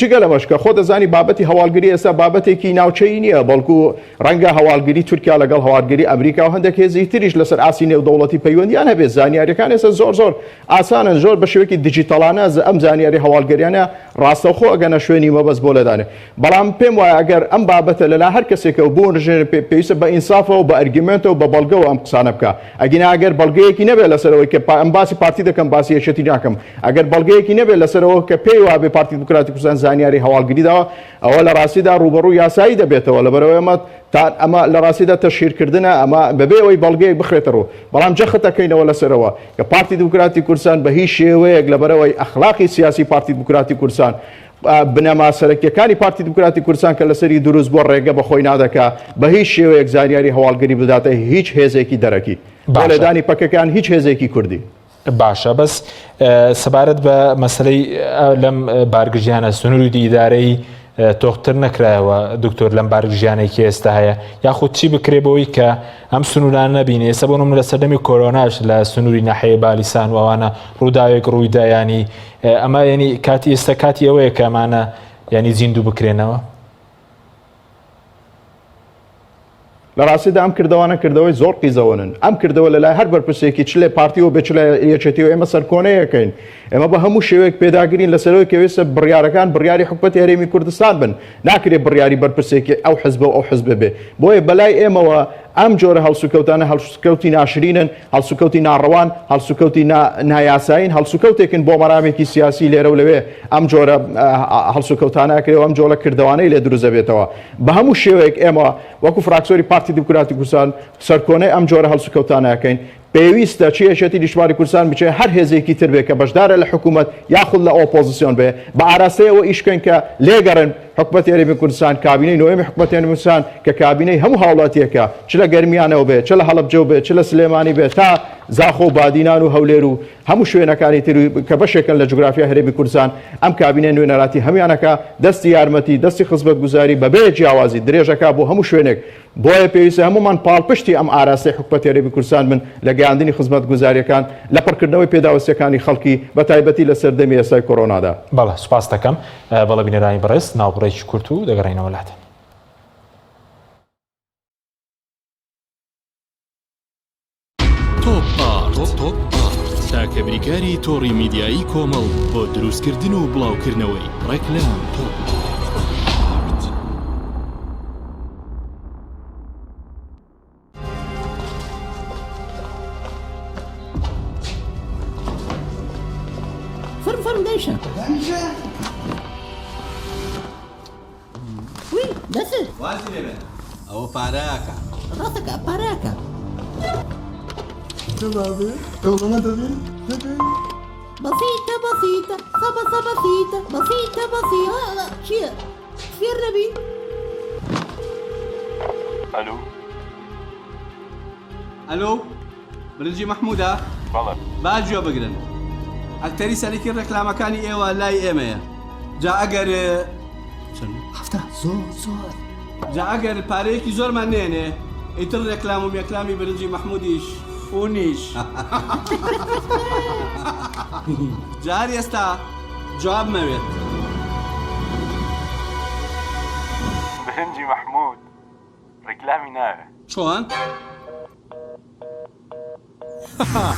جگە لەمەش کە خۆ دەزانی بابەتی هەواڵگری ئێستا بابەتێکی ناوچەیی نییە بەڵکو ڕەنگە هەواڵگری تورکیا لەگەڵ هەواڵگری ئەمریکا و هەندێک هێزی تریش لەسەر ئاسی نێودەوڵەتی پەیوەندیان هەبێت زانیاریەکان ئێستا زۆر ئاسانن زۆر بە شێوەیەکی دیجیتاڵانە ئەم زانیاری هەواڵگەریانە ڕاستەوخۆ ئەگەنە شوێنی مەبەست بۆ لەدانێ بەڵام پێم وایە ئەگەر ئەم بابەتە لەلا هەر کەسێکە و بۆ ژێن پێویستە بە ئینسافەوە بە ئەرگومنتەوە بە بەڵگەوە ئەم قسانە بکە ئەگەر ئەگەر بەڵگەیەکی نەبێت لەسەرەوەی کە ئەم باسی پارتی دەکەم باسی یەکێتی ناکەم ئەگەر بەڵگەیەکی نەبێت لەسەرەوە کە پێی وابێ پارتی دموکراتی کوردستان زانیاری هەواڵگری داوە ئەوە لە ڕاستیدا ڕوبەڕوو یاسایی دەبێتەوە لەبەرەوەی ئەمە لە ڕاستیدا تەشهیرکردنە ئەمە بەبێ ئەوەی بەڵگەیەک بخرێتە ڕوو بەڵام جەختەکەینەوە لەسەرەوە کە پارتی دموکراتی کوردستان بە هیچ شێوەیەک لەبەرەوەی ئەخلاقی سیاسی پارتی دموکراتی کوردستان بنەما سەرەکیەکانی پارتی دموکراتی کوردستان کە لەسەری دروست بۆ ڕێگە بە خۆی نادەکا بە هیچ شێوەیەک زانیاری هەواڵگری بداتە هیچ هێزێکی دەرەکی بۆ لەدانی پەکەکان هیچ هێزێکی کوردی باشە بەس سەبارەت بە مەسلەی لەم بارگژیانە سنووری ئیدارەی تۆختر نەکرایەوە دکتۆر لەم بارگژیانێکی ئێستا هەیە یاخود چی بکرێ بەوەی کە ئەم سنووران نەبینێ ئێستا بۆ نمونە لە سەردەمی کۆرۆناش لە سنووری ناحەیە بالیسان و ئەوانە ڕووداوێک ڕوویدا ینی ئەمە ینی کاتی ئێستا کاتی ئەوەیە کە ئەمانە ینی زیندوو بکرێنەوە لە ڕاستیدا ئەم کردەوانە کردەوەی زۆر قیزەوەنن ئەم کردەوە لەلای هەر بەرپرسێکی چ لێ پارتیەوە بێ چ لە یەکێتیەوە ئێمە سەرکۆنەیەکەین ئێمە بە هەموو شێوەیەک پێداگرین لەسەرەوەی کە وێستە بڕیارەکان بڕیاری حکومەتی هەرێمی کوردستان بن ناکرێت بڕیاری بەرپرسێکی ئەو حزب و ئەو حزب بێ بۆیە بەلای ئێمەوە ئەم جۆرە هەڵسوکەوتانە هەڵسوکەوتی ناشرینن هەڵسوکەوتی ناڕەوان هەڵسوکەوتی نایاساین هەڵسوکەوتێکن بۆ مەرامێکی سیاسی لێرە و لەوێ ئەم جۆرە هەڵسوکەوتانەکرێەوە ئەم جۆرە کردوانەی لێ دروست دەبێتەوە بە هەموو شێوەیەک ئێمە وەکو فراکسۆری پارتی دموکراتی کوردستان سەرکۆنەی ئەم جۆرە هەڵسوکەوتانەکەین پێویستە چی یەکێتی نیشتیمانی کوردستان بچێ هەر هێزێکی تر بێ کە بەشدارە لە حکوومەت یاخود لە ئۆپۆزیسیۆن بێ بە ئاراستەیەوە ئیشکەن کە لێگەڕن حکوومەتی هەرێمی کوردستان کابینەی نوێمی حکوومەتی هەرێمی کوردستان کە کابینەی هەموو هاوڵاتیەکە چ لە گەرمیانەوە بێ چ لە هەڵەبجە بێ چ لە سلێمانی بێ تا زاخۆ و بادینان و هەولێر و هەموو شوێنەکانی تر کە بەشێکن لە جوگرافیا هەرێمی کوردستان ئەم کابینەی نوێنەراتی هەمویانەکە دەستی یارمەتی دەستی خزمەتگوزاری بەبێ جیاوازی درێژەکە بۆ هەموو شوێنێک بۆیە پێویستە هەمومان پاڵپشتی ئەم ئاراستەی حکوومەتی هەرێمی کوردستان بن لە گەیاندنی خزمەتگوزاریەکان لە پڕکردنەوەی پێداوەستیەکانی خەڵکی بە تایبەتی لە سەردەمی ئێستای کۆرۆنادا. بەڵێ سوپاس دەکەم بەڵێ بینەرانی بەڕێز ناوبڕێکی کورت و دەگەڕێنەوە لاتە. تاکە بریکاری تۆڕی میدیایی کۆمەڵ بۆ دروستکردن و بڵاوکردنەوەی ڕێکلام فرم دايشة وي دست وازي ببن او باراكا راسك باراكا تبابي تبابي تبابي بسيطة بسيطة صبصة بسيطة بسيطة بسيطة شيء فين ربي؟ الو الو برنجي محمودة بەڵێ باجوە بگرن ئەکتەری سەرەکی ڕێکلامەکانی ئێوە لای ئێمەیە جا ئەگەر هەفتە زۆر جا ئەگەر پارەیەکی زۆرمان نێنێ ئیتر ڕێکلام و مێکلامی برنجی محمودیش فونیش جار ئێستا جواب مەوێت برنجی محمود ڕێکلامی ناوێ چۆن؟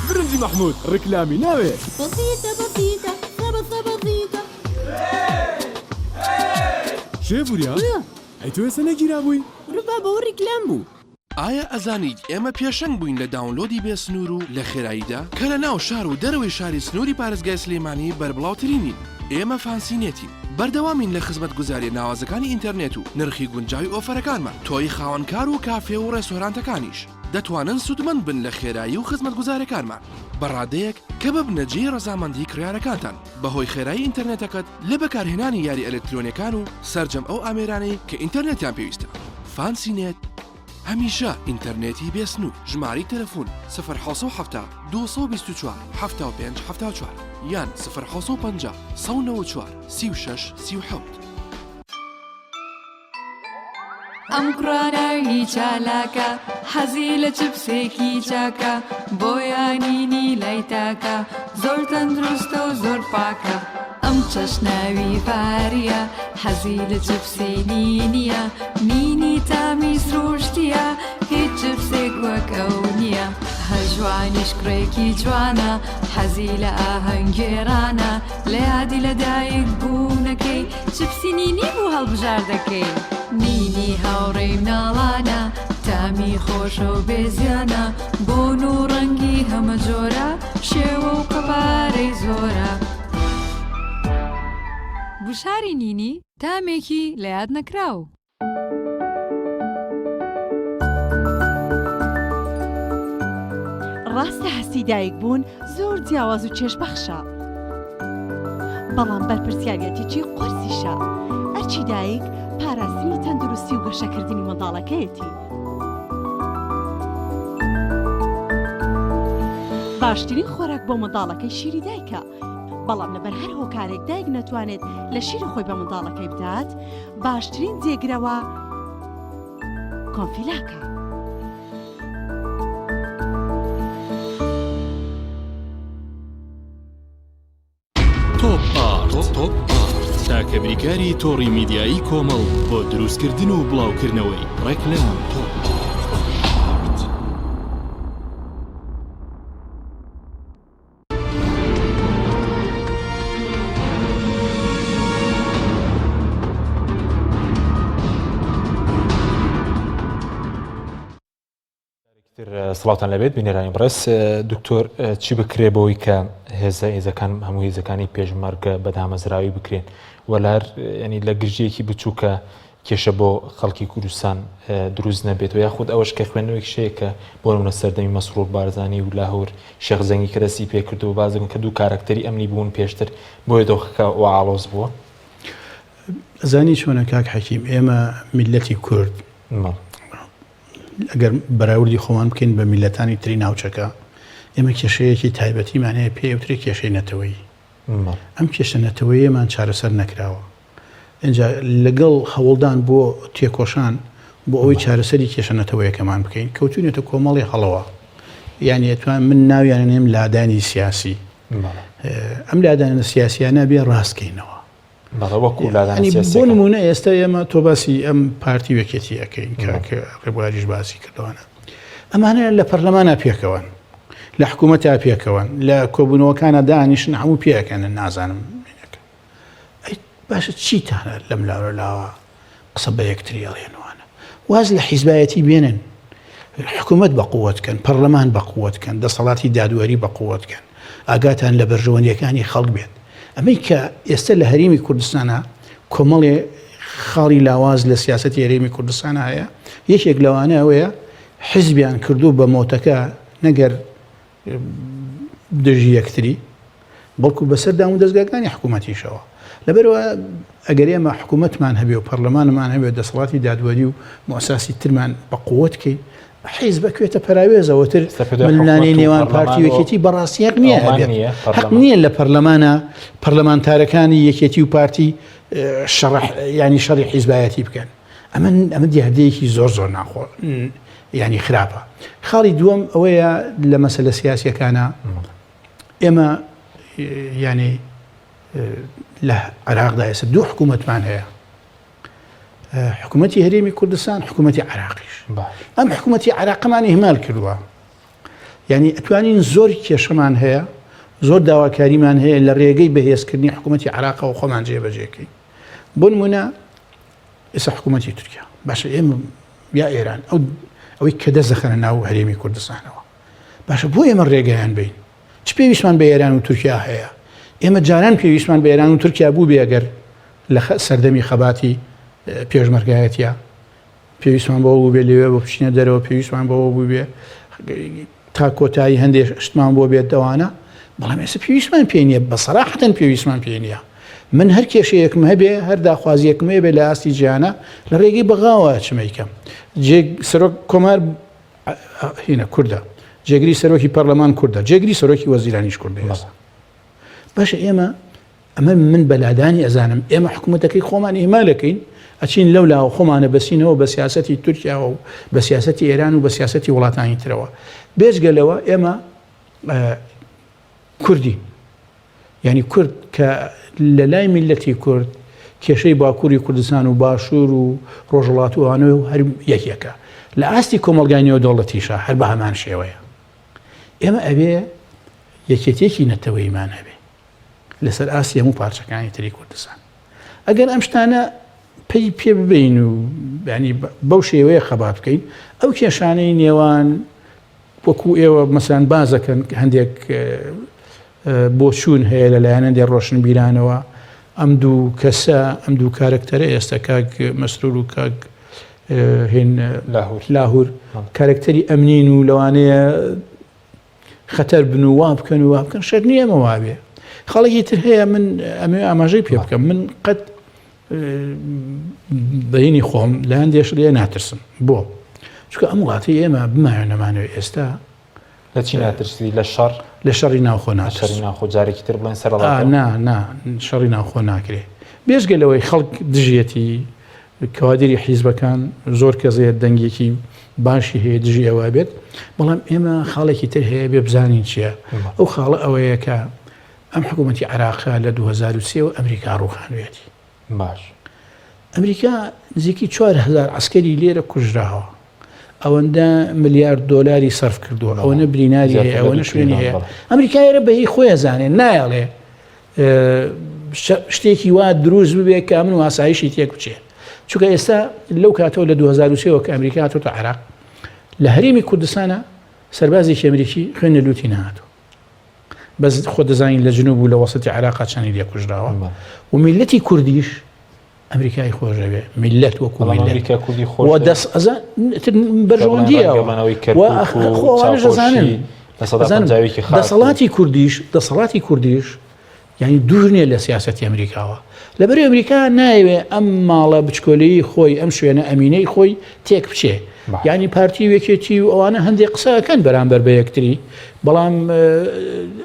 برنجی محمود ڕێکلامی ناوێ بسيطة بسيطة صبصة بسيطة شێ بوریا ئەی تۆ ێستا نەگیرابووی ڕبا بەوە ڕیکلام بوو ئایا ئەزانیت ئێمە پێشەنگ بووین لە داونلۆدی بێ سنوور و لە خێراییدا کە لە ناو شار و دەرەوەی شاری سنووری پارێزگای سلێمانی بەربڵاوترینین ئێمە فانسینێتین بەردەوامین لە خزمەت گوزاری ناوازەکانی ئینتەرنێت و نرخی گونجاوی ئۆفەرەکانمان تۆی خاوەنکار و کافێ و ڕێستۆرانتەکانیش دەتوانن سوودمەند بن لە خێرایی و خزمەت گوزارەکانمان بەڕادەیەک کە ببنەجێ ڕەزامەندی کڕیارەکانتان بەهۆی خێرایی ئینتەرنێتەکەت لە بەکارهێنانی یاری ئەلکترۆنیەکان و سەرجەم ئەو ئامێرانەی کە ئینتەرنێتیان پێویستە فانسینێت هەمیشە ئینتەرنێتی بێسنوور ژماری تەلەفۆن 0 224 75 74 یان 0 194 36 37 ئەم کوڕاناوی چالاکە حەزی لە چپسێکی چاکە بۆیانینی لای تاکە زۆر تەندروستە و زۆر پاکە ئەم چەشناوی پاریە حەزی لە چپسێنی نییە نینی تامی سروشتیە هیچ چپسێک وەک ئەو نییە هەژوانیش کوڕێکی جوانە حەزی لە ئاهەنگێرانە لە یادی لەدایک بوونەکەی چپسی نینی بوو هەڵبژار دەکەی نینی هاوڕێی مناڵانە تامی خۆشە و بێزیانە بۆن و ڕەنگی هەمە جۆرە شێوە و قەپارەی زۆرە بشاری نینی تامێکی لە یاد نەکراو ڕاستە هەستی دایک بوون زۆر جیاواز و چێژبەخشە بەڵام بەرپرسیارەتێکی قۆرسیشە ئەرچی دایک پاراستنی تەندروستی و گەشەکردنی منداڵەکەیەتی باشترین خۆراک بۆ منداڵەکەی شیری دایکە بەڵام لەبەر هەر هۆکارێک دایک نەتوانێت لە شیری خۆی بە منداڵەکەی بدات باشترین جێگرەوە کۆنفیلاکە تۆپ ئارت تاکە بریکاری تۆڕی میدیایی کۆمەڵ بۆ دروستکردن و بڵاوکردنەوەی ڕێکلام تۆپ سڵاتان لەبێت بینێرانی بڕێز دکتۆر چی بکرێ بەوەی کە هێزە ئێزەکان هەموو هێزەکانی پێشمەرگە بەدامەزراوی بکرێن وەلار ینی لە گرژیەکی بچووکە کێشە بۆ خەڵکی کوردستان دروست نەبێت و یاخود ئەوەش کە خوێندنەوەی شەیە کە بۆ نمونە سەردەمی مەسرور بارزانی و لاهور شێخ زەنگی کە دەستی پێکرد و بازم کە دوو کارکتەری ئەمنی بوون پێشتر بۆیە دۆخەکە و ئاڵۆز بووە زانی چۆنە کاک حەکیم ئێمە میلەتی کورد ئەگەر بەراوردی خۆمان بکەین بە میلەتانی تری ناوچەکە ئێمە کێشەیەکی تایبەتیمانەیە پێوتری کێشەی نەتەوەی ئەم کێشە نەتەوەیەمان چارەسەر نەکراوە اینجا لەگەڵ هەوڵدان بۆ تێکۆشان بۆ ئەوەی چارەسەری کێشە نەتەوەیەکەمان بکەین کەوتونێتە کۆمەڵی هەڵەوە یعنی ئەتوان من ناویان نێم لادانی سیاسی ئەم لادانە سیاسیانە بێ ڕاستکەینەوە بۆ نمونە ئێستا ئێمە تۆ باسی ئەم پارتی وەکێتیەکەین کە ڕێبواریش باسی کردوانە ئەمانە لە پەرلەمانە پێکەوەن لە حکوومەتە پێکەوەن لە کۆبوونەوەکانە دانیشن هەموو پێەکەن نازانم ئەی باشە چیتانە لەم لاوە لاوە قسە بە یەکتری ئەڵێنوانە واز لە حیزبایەتی بێنن حکوومەت بە قووەتکەن پەرلەمان بە قووەتکەن دەسەڵاتی دادوەری بە قووەتکەن ئاگاتان لە بەرژەوەندیەکانی خەڵک بێت ئەمەی کە ئێستا لە هەرێمی کوردستانە کۆمەڵێ خاڵی لاواز لە سیاسەتی هەرێمی کوردستان هەیە یەکێک لەوانە ئەوەیە حیزبیان کردو بە مۆتەکە نەگەر دژی یەکتری بەڵکو بەسەر دام و دەستگاکانی حکوومەتیشەوە لەبەرەوە ئەگەر ئێمە حکوومەتمان هەبێ و پەرلەمانمان هەبێ دەسەڵاتی دادوەری و مؤساسی ترمان بە قووەتکەی حیز بکوێتە پەراوێزەوەتر ململانەی نێوان پارتی و یەکێتی بەڕاستیەک نییە هەبێت حەق نییە لە پەرلەمانتارەکانی یەکێتی و پارتی ینی شەڕی حیزبایەتی بکەن ئەمە دیاردەیەکی زۆر ناخۆ ینی خراپە. خاڵی دووەم ئەوەیە لە مەسەلە سیاسیەکانە ئێمە ینی لە عێراقدا ئێستا دوو حکوومەتمان هەیە حکوومەتی هەرێمی کوردستان حکوومەتی عێراقیش ئەم حکوومەتی عێراقمان ئیهمال کردووە ینی ئەتوانین زۆر کێشەمان هەیە زۆر داواکاریمان هەیە لە ڕێگەی بەهێزکردنی حکوومەتی عێراقەوە خۆمان جێبەجێکەین بۆ نمونە ئێستا حکوومەتی تورکیا باشە ئێمە یا ئێران ئەوەی کە دەزەخەنە ناو هەرێمی کوردستانەوە باشە بۆ ئێمە ڕێگەیان بین چ پێویستمان بە ئێران و تورکیا هەیە ئێمە جاران پێویستمان بە ئێران و تورکیا بوو بێگەر لە سەردەمی خەباتی پێشمەرگایەتە پێویستمان بەوە بوو بێ لێوێ بۆ پشتینە دەرەوە پێویستمان بەوە بوو بێ تا کۆتایی هەندێک شتمان بۆ بێت دەوانە بەڵام ئێستا پێویستمان پێ نییە بە سەراحەتەن پێویستمان پێ نییە من هەر کێشەیەکم هەبێ هەر داخوازیەکم هەبێ لە ئاستی گیانە لە ڕێگەی بەغاوە چمەیکەم سەرۆک کۆمار هینە کووردە جێگری سەرۆکی پەرلەمان کووردە جێگری سەرۆکی وەزیرانیش کووردە ئێستا باشە ئێمە ئەمە من بەلادانی ئەزانم ئێمە حکوومەتەکەی خۆمان ئیمالەکەین ئەچین لەولا خۆمانە بەسینەوە بە سیاسەتی تورکیاوە و بە سیاسەتی ئێران و بە سیاسەتی وڵاتانی ترەوە بێژگەلەوە ئێمە کوردی ینی کورد کە لە لای میلەتی کورد کێشەی باکووری کوردستان و باشوور و ڕۆژهڵات وانە و هەر یەکێکە لە ئاستی کۆمەلگای نێودەوڵەتیشە هەر بە هەمان شێوەیە ئێمە ئەبێ یەکێتێکی نەتەوەیمان هەبێ لەسەر ئاسی هەموو پارچەکانی تری کوردستان ئەگەر ئەم شتانە پێ ببین و ینی بەو شێوەیە خەبات بکەین ئەو کێشانەی نێوان وەکو ئێوە مەسەلەن بازەکەن هەندێک بۆ چوون هەیە لەلایەن هەندێک ڕۆشنبیرانەوە ئەم دوو کەسە ئەم دوو کارکتەرە ئێستا کاک مەسرور و کاک هێن لاهور کارکتەری ئەمنین و لەوانەیە خەتەر بن و وا بکەن شەر نییە ئەمە وابێ خەڵکی تر هەیە من ئەمێ ئاماژەی پێ بکەم من قەت بەهینی خۆم لە هەندێش لێ ناترسم بۆ چکە ئەم وڵاتی ئێمە بمایە نەمانەوە ئێستا لە چی ناترسی لە شەڕ لە شەڕی ناوخۆ ناخۆ جارێکی تر بڵێن سەر نا شەڕی ناوخۆ ناکرێ بێژگەلەوەی خەڵک دژێتی کەوادری حیزبەکان زۆر کەزێت دەنگێکی باشی هەیە دژی ئەوە بێت بەڵام ئێمە خاڵێکی تر هەیە بێ بزانین چییە ئەو خاڵە ئەوەیە کە ئەم حکوومەتی عێراقا لە 2023 و ئەمریکا ڕووخانوێتی باش ئەمریکا نزیکی 4000 عسکەری لێرە کوژراوە ئەوەندە ملیار دۆلاری سەرف کردووە ئەوەنە بریناری هەیە ئەوەنە شوێنی هەیە ئەمریکایەرە بەهی خۆی زانێن نایڵێ شتێکی وا دروست ببێ کە من و ئاسایشی تێک بچێ چونکە ئێستا لەو کاتەوە لە 2023 کە ئەمریکا هاتۆتە عێراق لە هەرێمی کوردستانە سەربازێکی ئەمریکی خوێنە لوتی نهاتوە بەس خۆ دەزانین لە جنوب و لە وەسەتی عێراقا چەندی لێ کوژراوە و میلەتی کوردیش ئەمریکای خۆشەوێ میلەت وەکو بەرژەوەندیەوە دەسەڵاتی کوردیش یعنی دوور نیە لە سیاسەتی ئەمریکاوە لەبەر ئەمریکا نایوێ ئەم ماڵە بچکۆلەی خۆی ئەم شوێنە ئەمینەی خۆی تێک بچێ یعنی پارتی وێکێتی و ئەوانە هەندێک قسەکەن بەرامبەر بە یەکتری بەڵام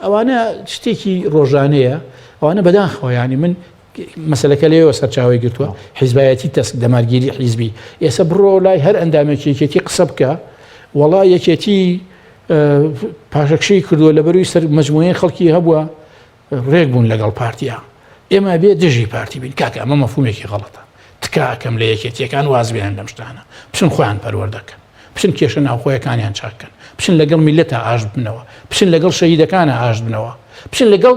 ئەوانە شتێکی ڕۆژانەیە ئەوانە بەداخەوە ینی من مەسەلەکە لێەوە سەرچاوی گرتووە حیزبایەتی تەسک دەمارگیری حیزبی ئێستا بڕۆ لای هەر ئەندامێکێتی قسە بکە وەڵا یەکێتی پاشەکشەی کردووە لە بەروی سەر مەجموعەیە خەڵکی هەبووە ڕێک بوون لەگەڵ پارتیە ئێمە بێ دژی پارتی بین کاکە ئەمە مەفهومێکی غەڵەتە تکاکەم لە یەکێتیەکان واز بێنن لەم شتانە بچن خۆیان پەروەردەکەن بچن کێشە ناوخۆیەکانیان چاکەن بچن لەگەڵ میلەتە ئاژ بنەوە بچن لەگەڵ شەهیدەکانە ئاژ بنەوە بچن لەگەڵ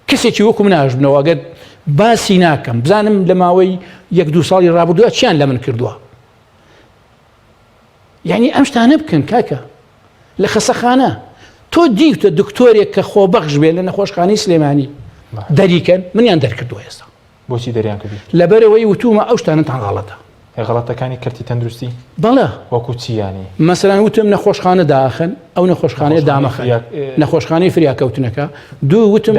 کەسێکی وەکو من ئاژ بنەوە ئەگەر باسی ناکەم بزانم لە ماوەی 1-2 ساڵی ڕابردووە چیان لە من کردووە یعنی ئەم شتانە بکەن کاکە لە خەسەخانە تۆ دیوتە دکتۆرێک کە خۆبەخش بێ لە نەخۆشخانەی سلێمانی دەریکەن منیان دەرکردووە ئێستا بۆچی دەریان کردی لەبەرەوەی وتومە ئەو شتانەتان غەڵەتە غەڵەتەکانی کەرتی تەندروستی بەڵێ وەکو چیانی مەسەلەن وتم نەخۆشخانە داخن ئەو نەخۆشخانەیە دامەخن نەخۆشخانەی فریاکەوتنەکە دوو وتم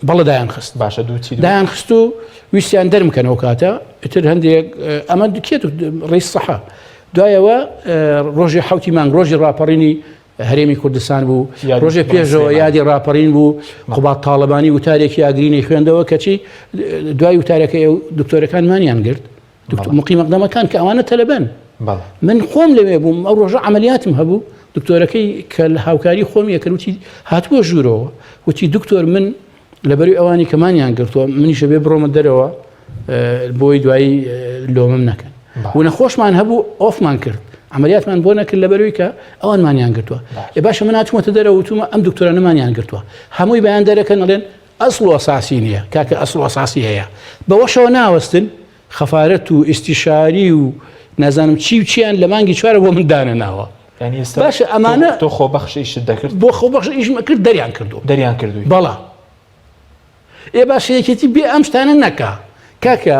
بەڵێ دایان خست باشە دووچی دایان خست و ویستیان دەرمکەنەوە کاتە ئتر هەندێک ئەمە کێت ڕێیس سەحا دوایەوە ڕۆژی حوتی مانگ ڕۆژی ڕاپەڕینی هەرێمی کوردستان بوو ڕۆژێ پێشەوە یادی ڕاپەڕین بوو قوبات تاڵەبانی وتارێکی ئاگرینەی خوێندەوە کەچی دوای وتارەکە دکتۆرەکانمانیان گرت مقیمەقدەمەکان کە ئەوانە تەلەبەن من خۆم لەوێ بووم ئەو ڕۆژە عملیاتم هەبوو دکتۆرەکەی کە لە هاوکاری خۆم یەکەوتی هاتووە ژوورەوە وتی دکتۆر من لەبەروی ئەوانی کەمانیان گرتووە منیشە بێ بڕۆمە دەرەوە بۆی دوایی لۆمەم نەکەن و نەخۆشمان هەبوو ئۆفمان کرد عملیاتمان بۆ نەکرد لەبەروی کە ئەوانمانیان گرتووە باشە من هاتوومەتە دەرەوە وتومە ئەم دکتۆرانەمانیان گرتووە هەمووی بەیان دەرەکەن ئەڵێن ئەسڵ و ئەساسی نییە کاکە ئەسڵ و ئەساسی هەیە بەوەشەوە ناوەستن خەفارەت و ئیستیشاری و نازانم چی و چیان لە مانگی چوارە بۆ من دانە ناوە باشە ئەمانە تۆ خۆبەخشیشت دەکرد بۆ خۆبەخش ئیشمە کرد دەریان کردووی بەڵا باشە یەکێتی بێ ئەم شتانە نەکا کاکە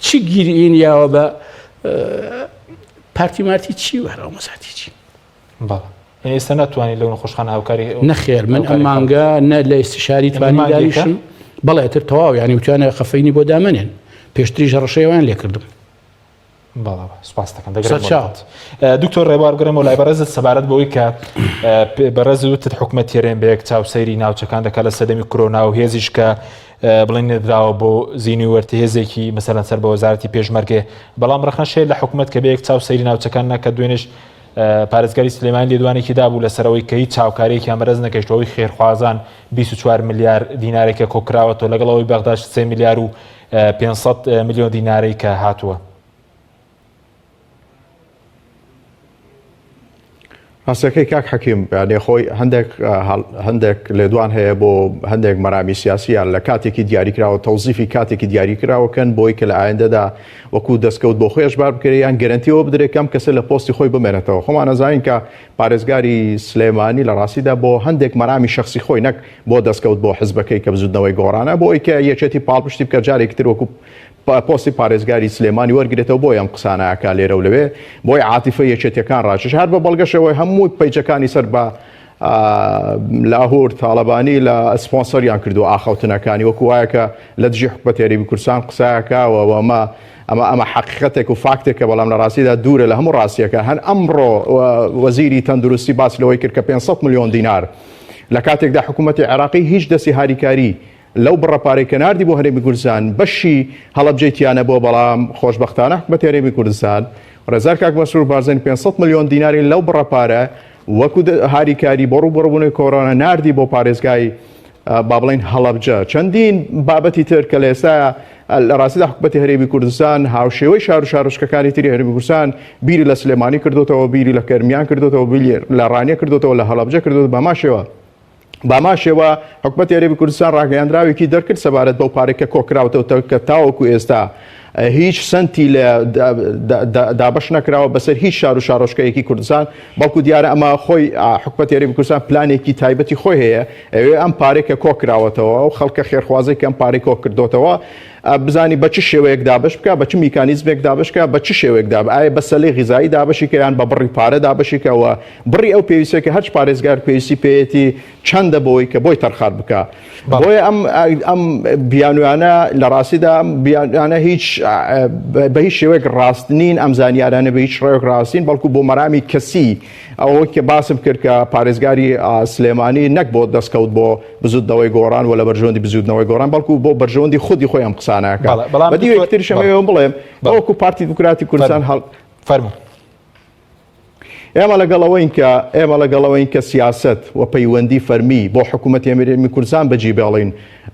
چی گیرینیاوە بە پارتی مارتی چی وەرەوە مەساتی چی ئێستا ناتوانانی لەو نەخۆشخانە هاوکاری نەخێر من ئەم مانگە نە لە ئیستیشاری توانی داریشم بەڵێ تر تەواو یعنی وتوانە خەفەینی بۆ دامنێن پێشتری ژەڕەشەیەوان لێ کردم سپاس دەکەم دکتۆر ڕێبوارگرم و لای بەڕێزت سەبارەت بەوەی کە بەڕێز وتت حکومەت تێرێن بەیەک چاوسەیری ناوچەکان دەکات لە سەدەمی کۆرۆنا و هێزیش کە بڵین نێدراوە بۆ زیینی وەرتە هێزێکی مەسەلەن سەر بە وەزارەتی پێشمەرگێ بەڵام ڕەخنەشێ لە حکومەت کە بەیەک چاوسەیری ناوچەکان ناکە دوێنێش پارێزگاری سلێمانی لێدوانێکی دابوو لەسەرەوەی کە هیچ چاوکارێکی ئەمەرز نەکەشتەوەی خێرخوازان 24 میلیار دینارێکە کۆکراوەتەوە لەگەڵەوەی بەغداش 3 میلیار و 500 میلیۆن دینارەی کە هاتووە هەستەکەی کاک حەکیم یانێ خۆی هەندێک لێدوان هەیە بۆ هەندێک مەرامی سیاسیان لە کاتێکی دیاریکراوە تەوزیفی کاتێکی دیاریکراوەکەن بۆی کە لە ئایندەدا وەکو دەستکەوت بۆ خۆیش بار بکرێت یان گەرنتیەوە بدرێت کەم کەسە لە پۆستی خۆی بمێنێتەوە خۆمان نەزانین کە پارێزگاری سلێمانی لە ڕاستیدا بۆ هەندێک مەرامی شخصی خۆی نەک بۆ دەستکەوت بۆ حزبەکەی کە بزودنەوەی گۆڕانە بۆی کە یەکێتی پاڵپشتی بکە جارێکی تر وەکو پۆستی پارێزگاری سلێمانی وەرگێتەوە بۆی ئەم قسانەکە لێرە و لەوێ بۆی عاتیفە یەکێتیەکان ڕاکێش هەر بە بەڵگەشەوەی هەموو پیجەکانی سەر بە لاهور تاڵەبانی لە ئەسپۆنسەریان کردو ئاخەوتنەکانی وەکو وایە کە لە دژی حکومەت یاریبی کوردستان قسایەکەوە ئەمە حقیقەتێک و فاکتێکە بەڵام لە ڕاستیدا دوورە لە هەموو ڕاستیەکە هەن ئەمڕۆ وەزیری تەندروستی باس لەوەی کرد کە 500 میلیۆن دینار لە کاتێکدا حکوومەتی عێراقی هیچ دەستی هاریکاری لەو بڕەپارەی کە ناردی بۆ هەرێمی کوردستان بەشی هەڵەبجێتیانە بۆ بەڵام خۆشبەختانە حکومەتی هەرێمی کوردستان ڕێزار کاک مەسرور بارزانانی 500 میلیۆن دیناری لەو بڕەپارە وەکو هاریکاری بۆ ڕووبڕبوونی کۆڕۆنا ناردی بۆ پارێزگای با بڵین هەڵەبجە چەندین بابەتی تر کە لە ئێستا لە ڕاستیدا حکومەتی هەرێمی کوردستان هاوشێوەی شار و شارۆچکەکانی تری هەرێمی کوردستان بیری لە سلێمانی کردوتەوە بیری لە کەرمیان کردوتەوە بیری لە ڕانیە کردوتەوە لە هەڵەبجە کردوتەوە باماشەوە حکومەتی هەرێمی کوردستان ڕاگەیاندراوێکی دەرکرد سەبارەت بەو پارێکە کۆکراوەتەوە کە تاوەکو ئێستا هیچ سنتی لە دابش نەکراوە بەسەر هیچ شار و شارۆچکەیەکی کوردستان بەڵکو دیارە ئەمە خۆی حکومەتی هەرێمی کوردستان پلانێکی تایبەتی خۆی هەیە ئەوێ ئەم پارێکە کۆکراوەتەوە و خەڵکە خێرخوازێک ئەم پارەی کۆ کردوتەوە بزانی بە چ شێوەیەک دابش بکە بە چ میکانیزمێک دابش بکە بە چ شێوەیەک داب ئایا بە سەلەی غیزایی دابشی کە یان بە بڕی پارە دابشیکەوە بڕی ئەو پێویستێکە هەرچ پارێزگار پێویستی پێیەتی چەندە بۆی کە بۆی تەرخار بکە بۆیە ئەم بیانوانە لە ڕاستیدا بیانوانە هیچ بە هیچ شێوەیەک ڕاست نین ئەم زانیارانە بە هیچ ڕێوەک ڕاستین بەڵکو بۆ مەرامی کەسی ئەوە کە باسم کرد کە پارێزگاری سلێمانی نەک بۆ دەستکەوت بۆ بزودنەوەی گۆڕان و لە بەرژەوەندی بزودنەوەی گۆڕان بەڵکو بۆ بەرژەوەندی خودی خۆی ئەم قسانەکە بەدی یەکتریشەمەوە بڵێم وەکو پارتی دموکراتی کوردستان هەڵ فەرموو ئێمە لەگەڵەوەین کە سیاست و پەیوەندی فەرمی بۆ حکوومەتی هەرێمی کوردستان بەجێ بێڵین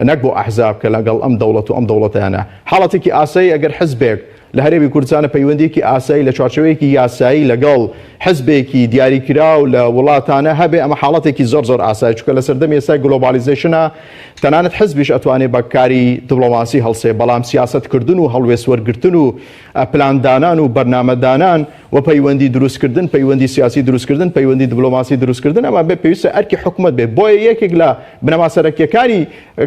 نەک بۆ ئەحزاب کە لەگەڵ ئەم دەوڵەت و ئەم دەوڵەتیانە حاڵەتێکی ئاسایی ئەگەر حزبێک لە هەرێمی کوردستانە پەیوەندیەکی ئاسایی لە چوارچەوەیەکی یاسایی لەگەڵ حزبێکی دیاریکراو لە وڵاتانە هەبێ ئەمە حاڵەتێکی زۆر ئاسایی چونکە لە سەردەمی ئێستا گلۆبالیزیشنە تەنانەت حزبیش ئەتوانێت بەکاری دیپلۆماسی هەڵسێ بەڵام سیاستکردن و هەڵوێسوەرگرتن و پلاندانان و بەرنامەدانان و پەیوەندی دروستکردن پەیوەندی سیاسی دروستکردن پەیوەندی دیپلۆماسی دروستکردن ئەمە بێ پێویستە ئەرکی حکوومەت بێ بۆیە یەکێک لە بنەما سەرەکیەکانی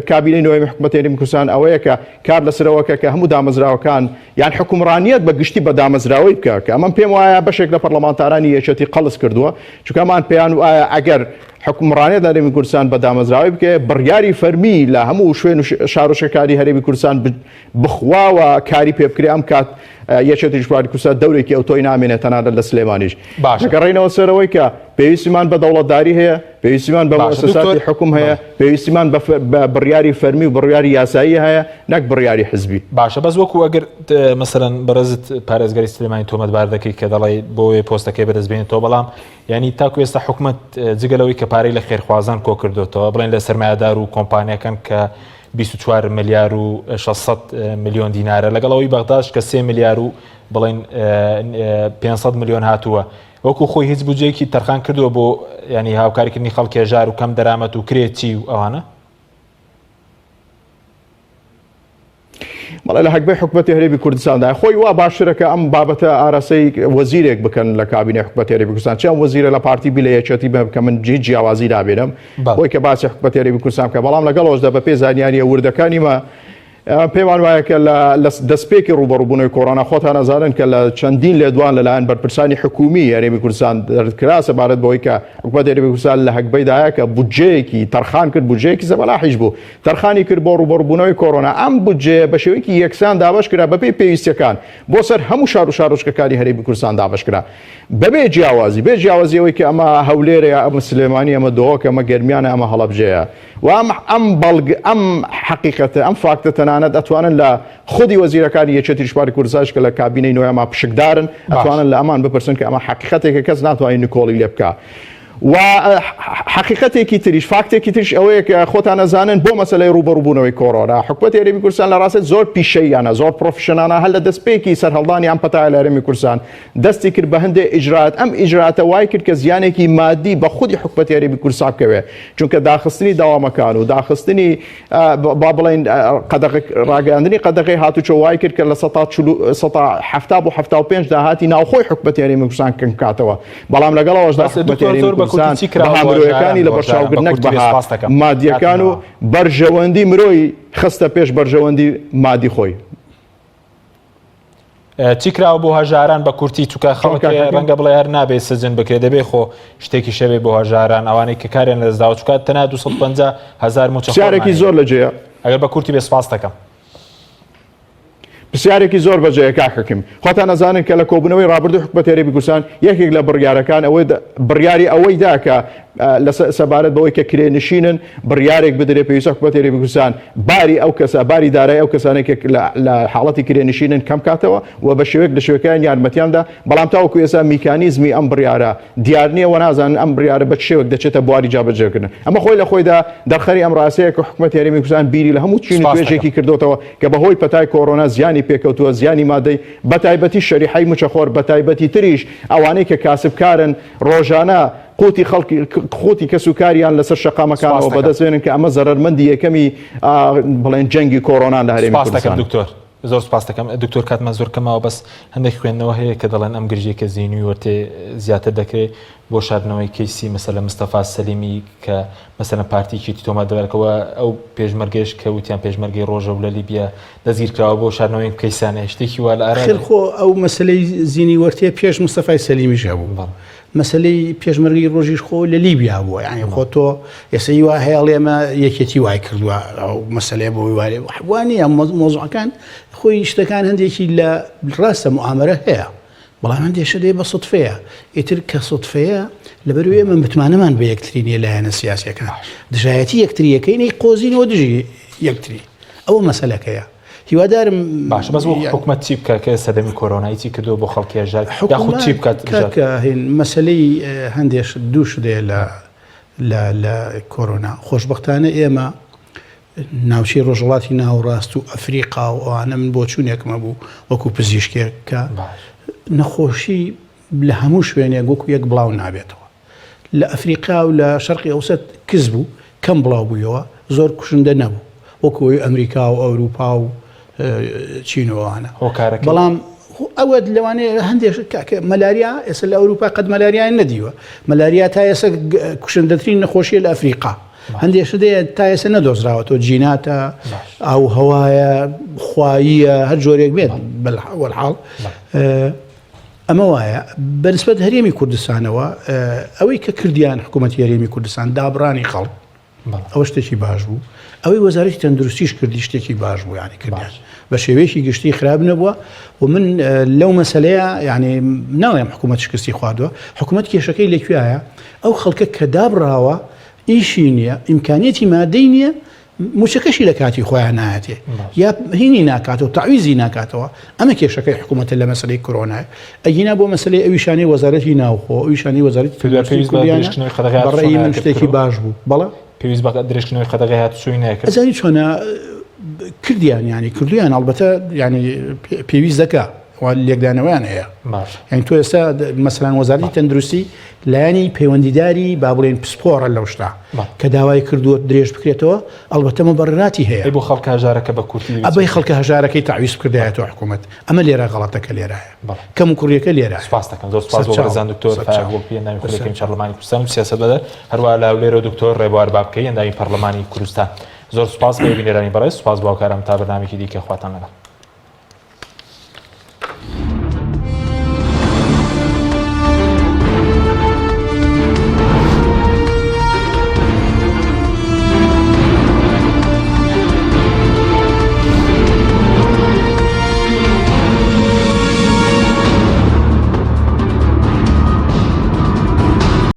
کابینەی نوێی حکوومەتی هەرێمی کوردستان ئەوەیە کە کار لەسەرەوەکە کە هەموو دامەزراوەکان یان حکوومەت حکومڕانیەت بە گشتی بە دامەزراوەی بکە کە ئەمەم پێم وایە بەشێک لە پەرلەمانتارانی یەکێتی قەڵس کردووە چونکەمان پێیان وایە ئەگەر حکومڕانیەت لە هەرێمی کوردستان بە دامەزراوەی بکە بڕیاری فەرمی لە هەموو شوێن و شارۆچەکانی هەرێمی کوردستان بخواوە کاری پێ بکرێ ئەم کات یەکێتی جواری کوردستان دەورێکی ئەوتۆی نامێنێت تەنانەت لە سلێمانیش دەگەڕێنەوە سەرەوەی کە پێویستیمان بە دەوڵەتداری هەیە پێویستیمان بە مؤسساتی حکوم هەیە پێویستیمان بە بڕیاری فەرمی و بڕیاری یاسایی هەیە نەک بڕیاری حزبی باشە بەس وەکو ئەگەر مەسەرەن بەڕێزت پارێزگەری سلێمانی تۆمەتبار دەکەی کە دەڵێ بۆ پۆستەکەی بەدەستبێنێتەوە بەڵام ینی تاکو ئێستا حکومەت جگەلەوەی کە پارەی لە خێرخوازان کۆ کردوتەوە بڵێن لە سەرمایه‌دار و کۆمپانیەکان کە 24 ملیار و 600 میلیۆن دینارە لەگەڵەوەی بەغداش کە 3 ملیار و بڵێن 500 میلیۆن هاتووە وەکو خۆی هیچ بودجەیەکی تەرخان کردووە بۆ ینی هاوکاریکردنی خەڵکێژار و کەم دەرامەت و کرێتی و ئەوانە بەڵێ لە حکومەتی حکوومەتی هەرێمی کوردستاندا خۆی وا باشترەکە ئەم بابەتە ئاراسەی وەزیرێک بکەن لە کابینە حکوومەتی هەرێمی کوردستان چەند وەزیرە لە پارتی بی لە یەکێتی بکە من جیاوازی نابێنم بۆی کە باسی حکوومەتی هەرێمی کوردستان بکە بەڵام لەگەڵەوەشدا بە پێ زانیاریە وردەکانیمە پێمان وایە کە لە دەستپێکی ڕوبەڕووبوونەوەی کۆڕۆنا خۆتان ئەزانن کە لە چەندین لێدوان لەلایەن بەرپرسانی حکومی هەرێمی کوردستان دەرکرا سەبارەت بەوەی کە حکوومەتی هەرێمی کوردستان لە هەکبەیدایە کە بودجەیەکی تەرخان کرد بودجەیەکی زەبەلاحیش بوو تەرخانی کرد بۆ ڕوبەڕووبوونەوەی کۆڕۆنا ئەم بودجەیە بە شێوەیەکی یەکسان دابەش کرا بەپێی پێویستیەکان بۆ سەر هەموو شار و شارۆچکەکانی هەرێمی کوردستان دابەش کرا بەبێ جیاوازی بێ جیاوازیەوەی کە ئەمە هەولێرەیە ئەمە سلێمانی ئەمە دۆڵک ئەمە گەرمیانە ئەمە هەڵەبجەیە و ئەم حقیقەتە ئەم فاکتە تەنانەت ئەتوانن لە خودی وەزیرەکانی یەکێتی ریشخواری کوردستانش کە لە کابینەی نوێما پشکدارن ئەتوانن لە ئەمان بپرسن کە ئەمە حقیقەتێکە کەس ناتوانین نکۆڵی لێ بکە و حقیقەتێکی تریش فاکتێکی تریش ئەوەیە کە خۆتان ئەزانن بۆ مەسەلەی ڕوبەڕووبوونەوەی کۆڕۆنا حکوومەتی هەرێمی کوردستان لە ڕاستێت زۆر پیشەیانە زۆر پرۆفشنانە هەر لە دەستپێکی سەرهەڵدانی ئەم پەتایە لە هەرێمی کوردستان دەستی کرد بە هەندێک ئیجرات ئەم ئیجراتە وای کرد کە زیانێکی مادی بە خودی حکوومەتی هەرێمی کوردستان بکەوێت چونکە داخستنی داوامەکان و داخستنی با بڵێن ڕاگەاندنی قەدەغی هاتوچۆ وای کرد کە لە 170 بۆ 75 داهاتی ناوخۆی حکوومەتی هەرێمی کوردستان کەمکاتەوە بەڵام لەگەڵەوەشدا حکوومەتی هەرێمی بەهامرۆیەکانی لە بەرچاوگرت نەک بەها مادیەکان و بەرژەوەندی مرۆی خستە پێش بەرژەوەندی مادی خۆی چی کراوە بۆ هەژاران بە کورتی چووکە خەڵک ڕەنگە بڵێ هەر نابێت سزن بکرێت دەبێ خۆ شتێکی شەوێ بۆ هەژاران ئەوانەی کە کاریان لە دەستداوە چووکات تەنها 250,000 پرسیارێکی زۆر لە جێیە ئەگەر بە کورتی بێ سپاس دەکەم پرسیارێکی زۆر بەجێیە کاکەکەم خۆتان ئەزانن کە لە کۆبوونەوەی ڕابردوو حکوومەتی هەرێمی کوردستان یەکێک لە بڕیارەکان بڕیاری ئەوەیدا کە لە سەبارەت بەوەی کە کرێنشینن بڕیارێک بدرێت پێویستە حکوومەتی هەرێمی کوردستان باری ئەو کەسە باری دارایی ئەو کەسانێک لە حاڵەتی کرێنشینن کەم کاتەوە و بە شێوەیەک لە شێوەکان یارمەتیاندا بەڵام تاوەکو ئێستا میکانیزمی ئەم بڕیارە دیار نییە و نازانن ئەم بڕیارە بە شێوەک دەچێتە بواری جابەجێکردن ئەمە خۆی لە خۆیدا دەرخەری ئەم ڕاستەیە کە حکوومەتی هەرێمی کوردستان بیری لە هەموو چین توێژێکی کردوتەوە کە بەهۆی پەتای کۆڕۆنا زیانی پێکەوتووە زیانی مادەی بەتایبەتی شەریحەی موچەخۆر بەتایبەتی تریش ئەوانەی کە کاسبکارن ڕۆژانە قوتی کەسوکاریان لەسەر شەقامەکانەوە بەدەستێنن کە ئەمە زەرمەندی یەکەمی بڵێن جەنگی کۆڕۆنان لە هەرێمی کوردستان دکتۆر زۆر سپاس دەکەم دکتۆر کاتمان زۆر کەمەوە بەس هەندێک خوێندنەوە هەیە کە دەڵێن ئەم گرژێکە زیینوی وەرتێ زیاتر دەکرێت بۆ شاردنەوەی کەیسی مەسەلە مستەفا سەلیمی کە مەسەلەن پارتیکی تۆمەت دەبێتەوە ئەو پێشمەرگەش کە وتیان پێشمەرگەی ڕۆژە و لە لیبیا دەستگیر کراوە بۆ شاردنەوەی کەیسانە شتێکی وا لە ئارا خۆ ئەو مەسلەی زیینی وەرتێ پێش مستەفای سەلیمیش هەبوو مەسلەی پێشمەرگی ڕۆژیش خۆ لە لیبیا بووە یعنی خۆ تۆ ئێسەی وا هەیە ئێمە یەکێتی وای کردووە ئەو مەسلەیە بۆ وارێ وانە مۆزوعەکان خۆی شتەکان هەندێکی لە ڕاستە موعامەرە هەیە بەڵام هەندێشە دێ بە سوتفەیە ئیتر کە سوتفەیە لەبەر ئێمە متمانەمان بە یەکترینیە لایەنە سیاسیەکان دژایەتی یەکتریەکەینەی قۆزینەوە دژی یەکتری ئەوە مەسەلەکەیە هیوادارم باش بەس بۆ حکوومەت چی بکە کە سەدەمی کۆرۆنایی چی کردو بۆ خەڵکی هەژار یاخود چی بکات مەسلەی هەندێش دووش دێ لە کۆرۆنا خۆشبەختانە ئێمە ناوچەی ڕۆژهەڵاتی ناوەڕاست و ئەفریقا و ئەوانە من بۆ چوونێکمە بوو وەکو پزیشکێک کە نەخۆشی لە هەموو شوێنێک وەکو یەک بڵاو نابێتەوە لە ئەفریقا و لە شەرقی ئەوسەد کەس بوو کەم بڵاو بوویەوە زۆر کوشندە نەبوو وەکوی ئەمریکا و ئەوروپا و چینەوەوانە بەڵام ئەوە لەوانەیە هەندێک مەلاریا ئێستا لە ئەوروپا قەت مەلاریای نەدیوە مەلاریا تا ئێستا کوشندەترین نەخۆشیە لە ئەفریقا هەندێک شدەیە تا ئێستا نەدۆزراوەتەوە جیناتە ئەو هەوایە خواییە هەر جۆرێک بێت بەڵحاڵ ئەمە وایە بەنسبەت هەرێمی کوردستانەوە ئەوەی کە کردیان حکوومەتی هەرێمی کوردستان دابڕانی خەڵک ئەوە شتێکی باش بوو ئەوەی وەزارەتی تەندروستیش کردی شتێکی باش بوو یانی کردیان بە شێوەیەکی گشتی خراپ نەبووە و من لەو مەسلەیە یعنی ناوێم حکوومەت شکستی خواردووە حکوومەت کێشەکەی لەکوێیە ئەو خەڵکە کە دابڕاوە ئیشی نییە ئیمکانێتی مادەی نییە موچەکەشی لە کاتی خۆیان نایەتێ یا هینی ناکاتەوە تاویزی ناکاتەوە ئەمە کێشەکەی حکوومەتە لە مەسلەی کۆرۆنای ئەگینا بۆ مەسلەی ئەویشانی وەزارەتی ناوخۆ ئەویشانی وەزارەتی بەڕێی من شتێکی باش بوو بەڵێ پێویست بە درێژکردنەوەی خەدەغای هاتوچۆی نەکرد ئەزانی چۆنە کردیان ینی کردویان ئەڵبەتە ینی پێویست دەکا لێکدانەوەیان هەیە یعنی تۆ ئێستا مەسەلەن وەزارەتی تەندروستی لایەنی پەیوەندیداری با بڵێن پسپۆڕە لەو شتا کە داوای کردووە درێژ بکرێتەوە ئەڵبەتە مەبەڕاتی هەیە بۆ خەڵکە هەژارەکە بە کورتی ئەبەی خەڵکە هەژارەکەی تعویز کردایەتەوە حکوومەت ئەمە لێرە غەڵەتەکە لێرایە کەم و کوڕیەکە لێرە سپاس دەکەم زۆر سپاس بۆ بەرزان دکتۆر فایەگوڵپی ئەندامی کوردەکەی پەرلەمانی کوردستان و سیاسەت بەدەر هەروە لاولێرە دکتۆر ڕێبوار بابکەی ئەندامی پەرلەمانی کوردستان زۆر سپاس بۆ بینێرانی بەڕێز سپاس بۆ کارم تا بەرنامێکی دیکە خواتان لەگەڵ